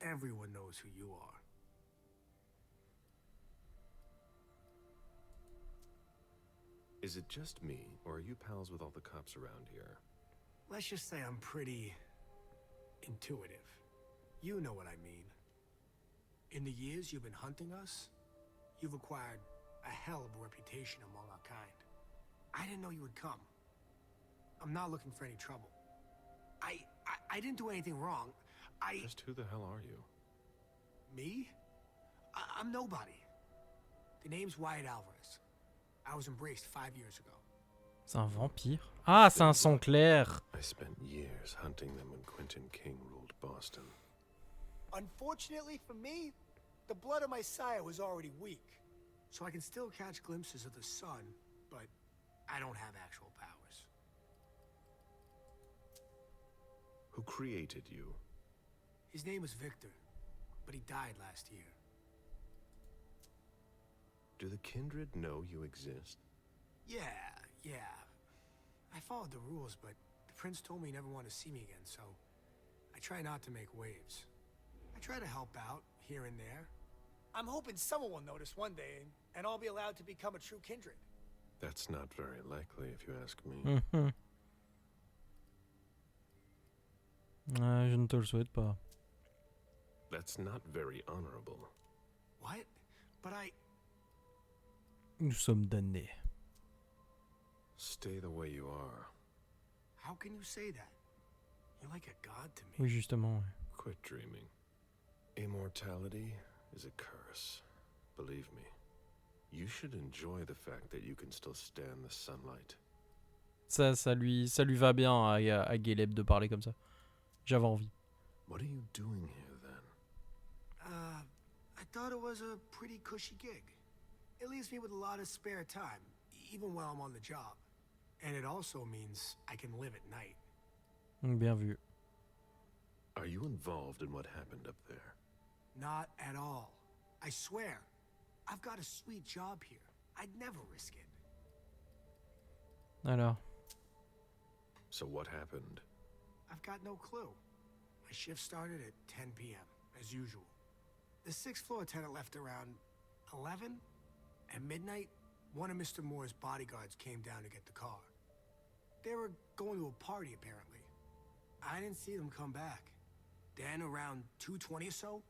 Everyone knows who you are. Is it just me, or are you pals with all the cops around here? Let's just say I'm pretty intuitive. You know what I mean. In the years you've been hunting us, you've acquired a hell of a reputation among our kind. I didn't know you would come. I'm not looking for any trouble. I didn't do anything wrong. Just who the hell are you? Me? I'm nobody. The name's Wyatt Alvarez. I was embraced 5 years ago. C'est un vampire. Ah, c'est un sang clair. I spent years hunting them when Quentin King ruled Boston. Unfortunately for me, the blood of my sire was already weak. So I can still catch glimpses of the sun, but I don't have actual powers. Who created you? His name was Victor, but he died last year. Do the kindred know you exist? Yeah. I followed the rules, but the prince told me he never wanted to see me again, so I try not to make waves. I try to help out, here and there. I'm hoping someone will notice one day, and I'll be allowed to become a true kindred. That's not very likely, if you ask me. Je ne te le souhaite pas. That's not very honorable. What? But Nous sommes damnés. Stay the way you are. How can you say that? You're like a god to me. Oui, justement. Ouais. Quit dreaming. Immortality is a curse. Believe me. You should enjoy the fact that you can still stand the sunlight. Ça lui va bien à Galeb de parler comme ça. J'avais envie. What are you doing here then? I thought it was a pretty cushy gig. It leaves me with a lot of spare time, even while I'm on the job. And it also means I can live at night. Bien vu. Are you involved in what happened up there? Not at all. I swear. I've got a sweet job here. I'd never risk it. Alors. So what happened? I've got no clue. My shift started at 10 p.m., as usual. The 6th floor tenant left around 11. At midnight, one of Mr. Moore's bodyguards came down to get the car. They were going to a party, apparently. I didn't see them come back. Then, around 2:20 or so,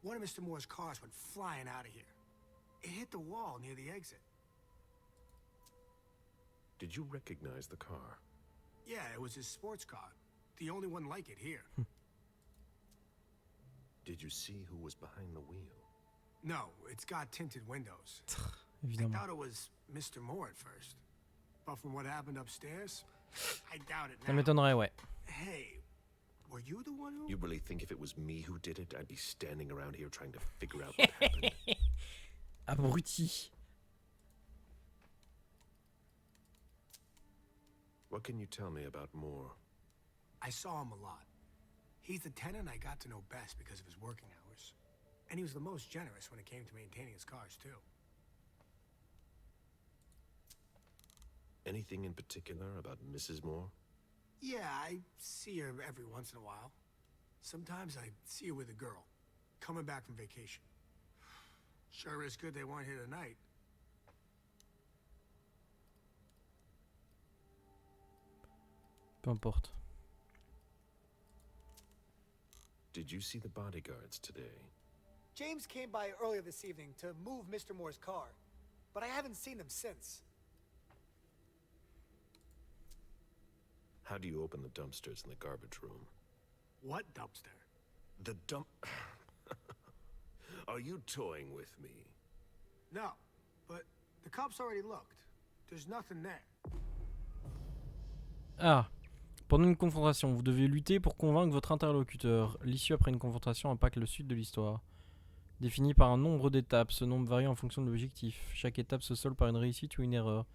one of Mr. Moore's cars went flying out of here. It hit the wall near the exit. Did you recognize the car? Yeah, it was his sports car. The only one like it here. Did you see who was behind the wheel? No, it's got tinted windows. I Évidemment. thought it was Mr. Moore at first. But from what happened upstairs, I doubt it Ça now. m'étonnerait, ouais. Hey, were you the one who... You really think if it was me who did it, I'd be standing around here trying to figure out what happened? Abruti. What can you tell me about Moore? I saw him a lot. He's the tenant I got to know best because of his working hours. And he was the most generous when it came to maintaining his cars, too. Anything in particular about Mrs. Moore? Yeah, I see her every once in a while. Sometimes I see her with a girl, coming back from vacation. Sure is good they weren't here tonight. Peu importe. Did you see the bodyguards today? James came by earlier this evening to move Mr. Moore's car, but I haven't seen them since. How do you open the dumpsters in the garbage room? What dumpster? The dump... Are you toying with me? No, but the cops already looked. There's nothing there. Ah. Pendant une confrontation, vous devez lutter pour convaincre votre interlocuteur. L'issue après une confrontation impacte le suite de l'histoire. Défini par un nombre d'étapes, ce nombre varie en fonction de l'objectif. Chaque étape se solde par une réussite ou une erreur.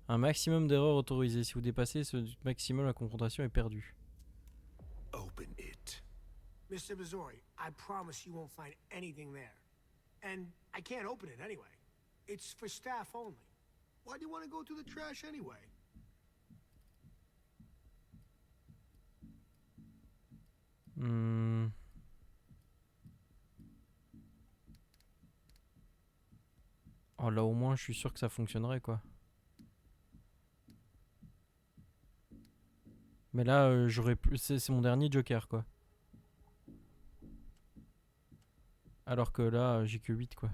Un maximum d'erreurs autorisé. Si vous dépassez ce maximum, la confrontation est perdue. Open it. Mr. Missouri, I promise you won't find anything there. And I can't open it anyway. It's for staff only. Why do you want to go through the trash anyway? Oh là au moins je suis sûr que ça fonctionnerait quoi. Mais là j'aurais plus... c'est mon dernier joker quoi. Alors que là j'ai que 8 quoi.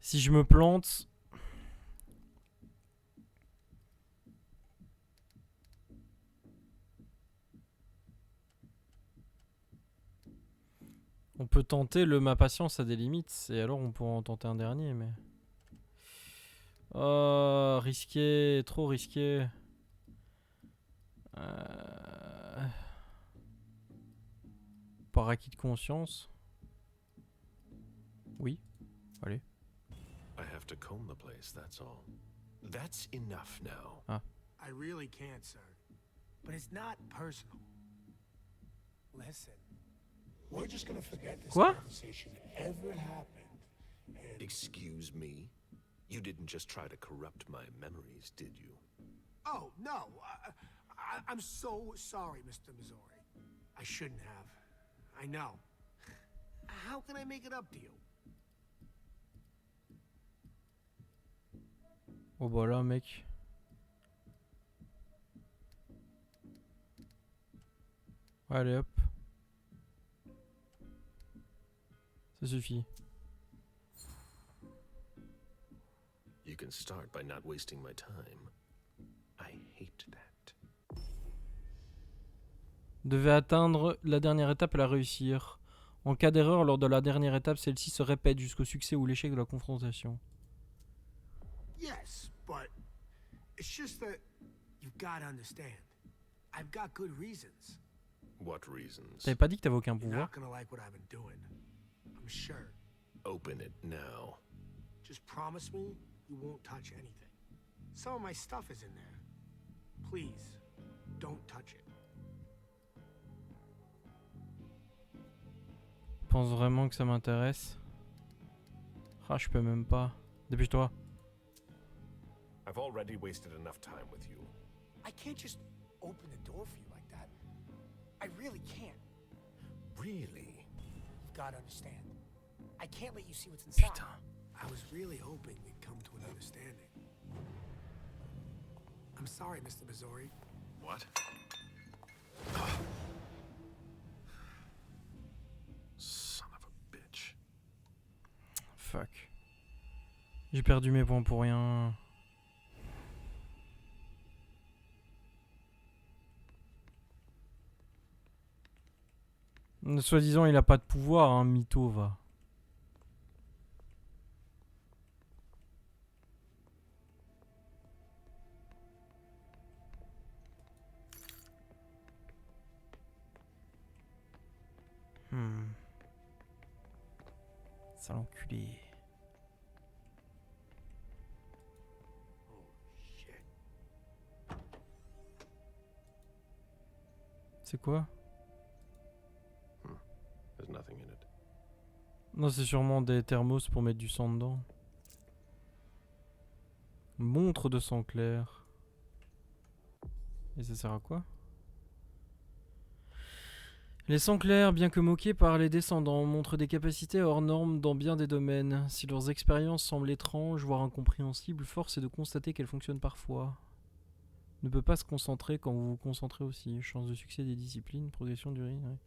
Si je me plante... On peut tenter le ma patience a des limites et alors on pourra en tenter un dernier mais... Oh, risqué, trop risqué. Par acquis de conscience. Oui, allez. I have to comb the place, that's all. That's enough now. Ah. I really can't, sir. But it's not personal. Listen. We're just gonna forget this Quoi? conversation ever happened. Excuse me? You didn't just try to corrupt my memories, did you? Oh, no. I'm so sorry, Mr. Missouri. I shouldn't have. I know. How can I make it up to you? Oh bah là mec. Allez hop. Ça suffit. You can start by not wasting my time. I hate that. Devez atteindre la dernière étape et la réussir. En cas d'erreur lors de la dernière étape, celle-ci se répète jusqu'au succès ou l'échec de la confrontation. Yes, but it's just that you've got to understand. I've got good reasons. What reasons? T'avais pas dit que t'avais aucun You're pouvoir? not gonna like what I've been doing. I'm sure. Open it now. Just promise me you won't touch anything. Some of my stuff is in there. Please, don't touch it. Pense vraiment que ça m'intéresse? Ah, je peux même pas. Dépêche-toi. I've already wasted enough time with you. I can't just open the door for you like that. I really can't. Really? You've got to understand. I can't let you see what's inside. Putain. I was really hoping we'd come to an understanding. I'm sorry, Mr. Missouri. What? Son of a bitch. Fuck. J'ai perdu mes points pour rien. Soi-disant, il a pas de pouvoir, hein, mytho, va. Sale enculé. C'est quoi? There's nothing in it. Non, c'est sûrement des thermos pour mettre du sang dedans. Montre de sang clair. Et ça sert à quoi? Les sangs clairs, bien que moqués par les descendants, montrent des capacités hors normes dans bien des domaines. Si leurs expériences semblent étranges, voire incompréhensibles, force est de constater qu'elles fonctionnent parfois. Ne peut pas se concentrer quand vous vous concentrez aussi. Chance de succès des disciplines, progression du rythme. Ouais.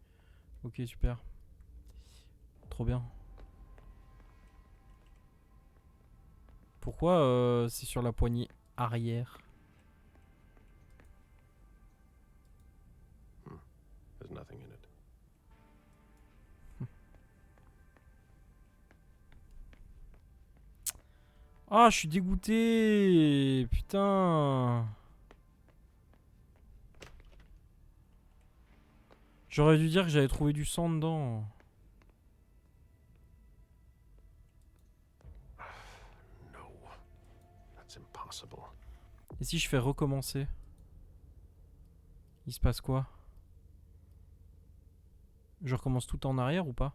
Ok, super. Trop bien. Pourquoi c'est sur la poignée arrière? There's nothing in it. Ah, je suis dégoûté. Putain. J'aurais dû dire que j'avais trouvé du sang dedans. No. That's impossible. Et si je fais recommencer? Il se passe quoi? Je recommence tout en arrière ou pas?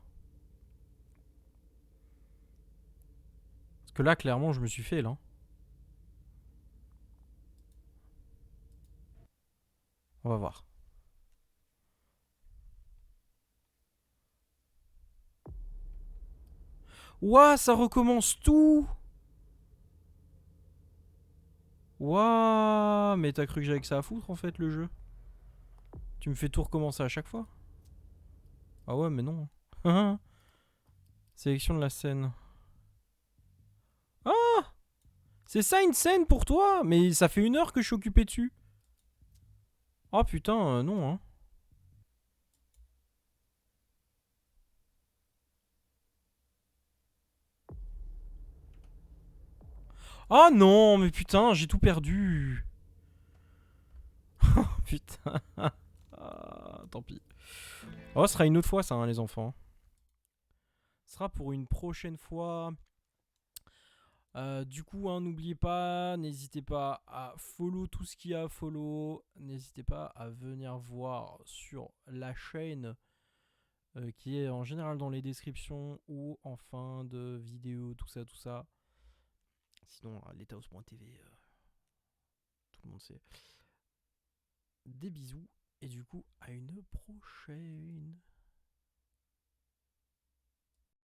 Parce que là, clairement, je me suis fait, là. On va voir. Ouah, ça recommence tout! Ouah, mais t'as cru que j'avais que ça à foutre, en fait, le jeu? Tu me fais tout recommencer à chaque fois? Ah ouais, mais non. Sélection de la scène. Ah! C'est ça une scène pour toi? Mais ça fait 1 heure que je suis occupé dessus. Oh putain, non, hein. Ah non, mais putain, j'ai tout perdu. Putain. Ah, tant pis. Oh, ce sera une autre fois ça, hein, les enfants. Ce sera pour une prochaine fois. Du coup, hein, n'oubliez pas, n'hésitez pas à follow tout ce qu'il y a à follow. N'hésitez pas à venir voir sur la chaîne qui est en général dans les descriptions ou en fin de vidéo, tout ça, tout ça. Sinon, Lethaos.tv, tout le monde sait. Des bisous et du coup, à une prochaine.